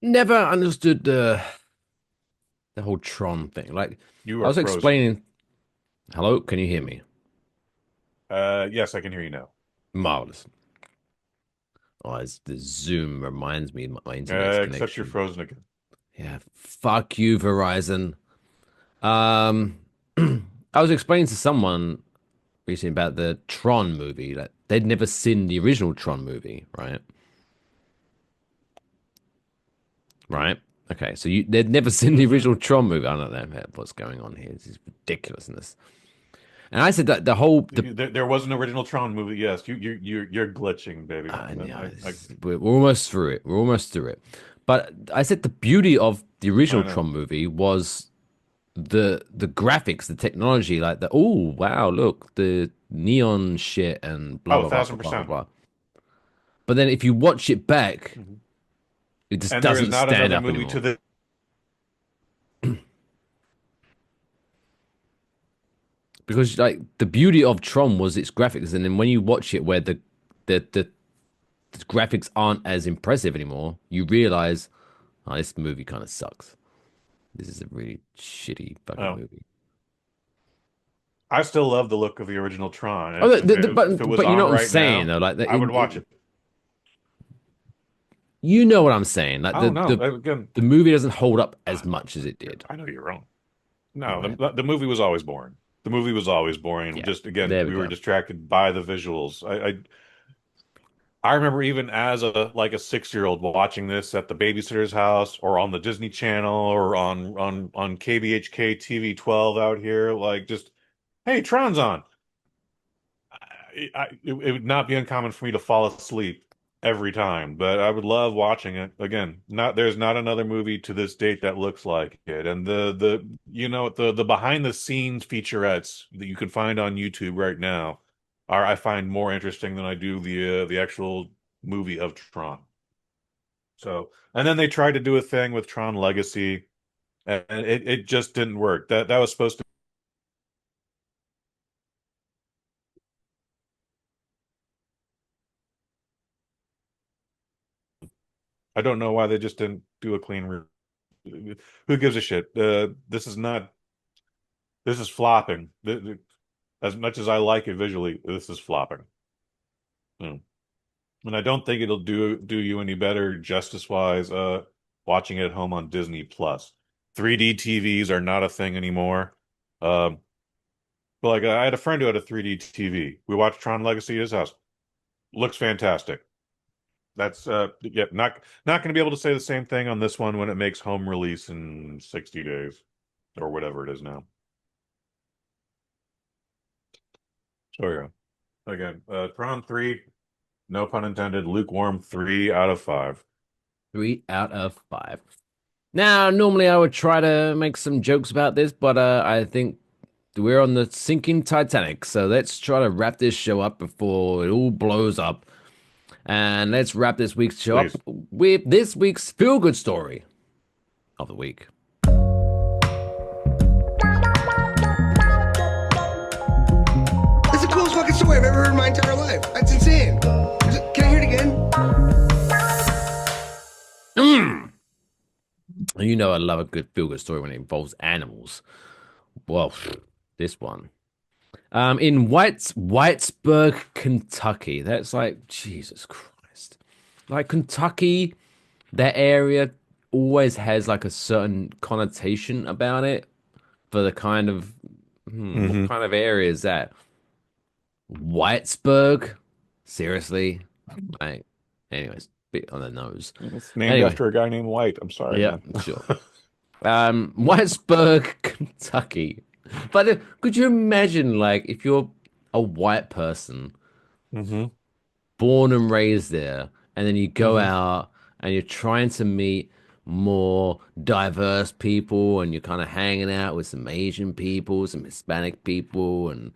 Never understood the whole Tron thing. Like, You I are was frozen. explaining. Hello, can you hear me? Yes, I can hear you now. Marvelous. Oh, the Zoom reminds me my internet connection. Except you're frozen again. Yeah, fuck you, Verizon. I was explaining to someone recently about the Tron movie. Like, they'd never seen the original Tron movie, right? Right? Okay, so they'd never seen the original Tron movie. I don't know what's going on here. This is ridiculousness. And I said that there was an original Tron movie. Yes, you're glitching, baby. We're almost through it. We're almost through it. But I said the beauty of the original Tron movie was the graphics, the technology, like oh wow, look, the neon shit and blah blah blah, 1000%. blah blah blah. But then if you watch it back, it just doesn't stand up anymore. Because like the beauty of Tron was its graphics, and then when you watch it where the graphics aren't as impressive anymore, you realize, oh, this movie kind of sucks. This is a really shitty fucking movie. I still love the look of the original Tron. But you know what I'm saying, though, like I would watch it. You know what I'm saying? Like the movie doesn't hold up as much as it did. I know you're wrong. No, the movie was always boring. The movie was always boring. Yeah, Just again, we were distracted by the visuals. I remember even as a 6-year-old watching this at the babysitter's house or on the Disney Channel or on KBHK TV 12 out here, like just, hey, Tron's on. It would not be uncommon for me to fall asleep every time, but I would love watching it. Again, there's not another movie to this date that looks like it. And the behind the scenes featurettes that you can find on YouTube right now are, I find, more interesting than I do the actual movie of Tron. So, and then they tried to do a thing with Tron Legacy, and it just didn't work. That was supposed to. I don't know why they just didn't do a clean. Who gives a shit? This is not. This is flopping. As much as I like it visually, this is flopping. Hmm. And I don't think it'll do you any better justice-wise watching it at home on Disney Plus. 3D TVs are not a thing anymore. But like I had a friend who had a 3D TV. We watched Tron Legacy at his house. Looks fantastic. That's yeah, not going to be able to say the same thing on this one when it makes home release in 60 days or whatever it is now. So yeah. Again, Tron 3, no pun intended, lukewarm 3 out of 5. 3 out of 5. Now, normally I would try to make some jokes about this, but I think we're on the sinking Titanic, so let's try to wrap this show up before it all blows up. And let's wrap this week's show up with this week's feel-good story of the week. That's the coolest fucking story I've ever heard in my entire life. That's insane. Can I hear it again? You know I love a good feel-good story when it involves animals. Well, this one. In Whitesburg, Kentucky. That's like, Jesus Christ. Like Kentucky, that area always has like a certain connotation about it for the kind of, what kind of area is that? Whitesburg? Seriously? Like, anyways, bit on the nose. It's named after a guy named White. I'm sorry. Yeah, sure. Whitesburg, Kentucky. But could you imagine, like, if you're a white person, born and raised there, and then you go out and you're trying to meet more diverse people, and you're kind of hanging out with some Asian people, some Hispanic people, and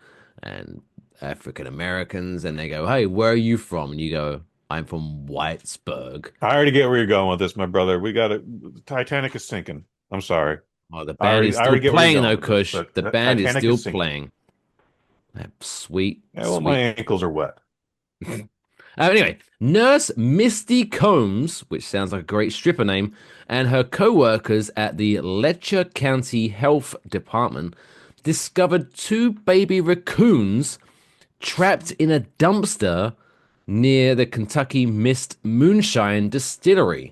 African Americans, and they go, "Hey, where are you from?" And you go, "I'm from Whitesburg." I already get where you're going with this, my brother. We got it. Titanic is sinking. I'm sorry. Oh, the band is still playing though, Kush. The band is still playing. That sweet. Yeah, well, my ankles are wet. Anyway, Nurse Misty Combs, which sounds like a great stripper name, and her co-workers at the Letcher County Health Department discovered 2 baby raccoons trapped in a dumpster near the Kentucky Mist Moonshine Distillery.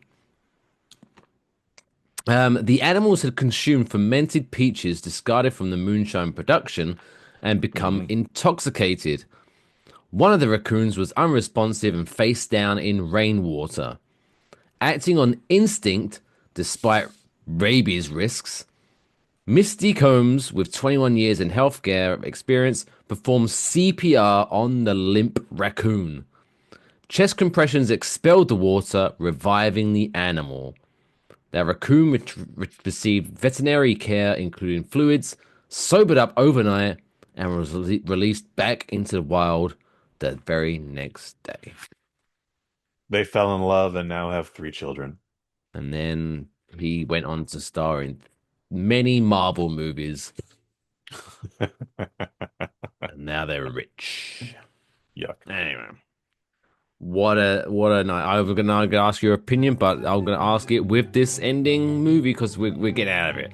The animals had consumed fermented peaches discarded from the moonshine production and become intoxicated. One of the raccoons was unresponsive and face down in rainwater. Acting on instinct, despite rabies risks, Misty Combs, with 21 years in healthcare experience, performed CPR on the limp raccoon. Chest compressions expelled the water, reviving the animal. The raccoon received veterinary care, including fluids, sobered up overnight, and was released back into the wild the very next day. They fell in love and now have 3 children. And then he went on to star in many Marvel movies. And now they're rich. Yuck. Anyway. What a night. I'm going to ask your opinion, but I'm going to ask it with this ending movie because we're getting out of it.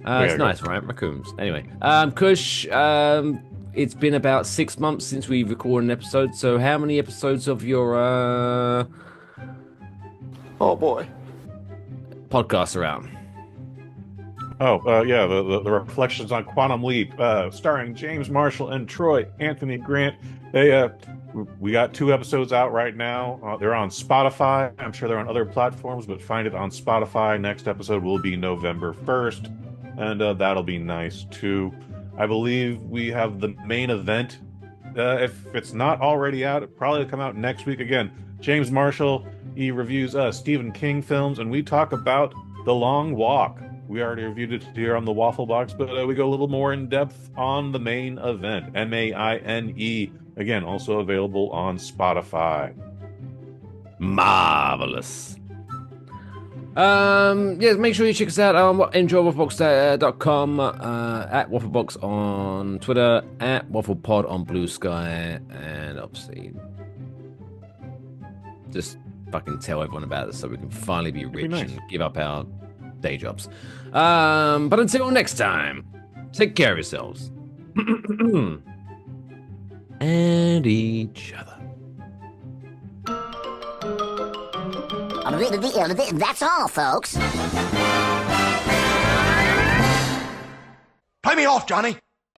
It's nice, right? Raccoons. Anyway, Kush, it's been about 6 months since we recorded an episode. So how many episodes of your Oh boy. podcast are out? Yeah, the Reflections on Quantum Leap, starring James Marshall and Troy Anthony Grant. We got 2 episodes out right now. They're on Spotify. I'm sure they're on other platforms, but find it on Spotify. Next episode will be November 1st, and that'll be nice too. I believe we have the main event. If it's not already out, it'll probably come out next week. Again, James Marshall, he reviews Stephen King films, and we talk about The Long Walk. We already reviewed it here on the Waffle Box, but we go a little more in depth on the main event, MAINE. Again, also available on Spotify. Marvelous. Yeah, make sure you check us out on enjoywafflebox.com, at Wafflebox on Twitter, at WafflePod on Blue Sky, and obviously just fucking tell everyone about it so we can finally be rich and give up our day jobs. But until next time, take care of yourselves and each other. That's all, folks. Play me off, Johnny.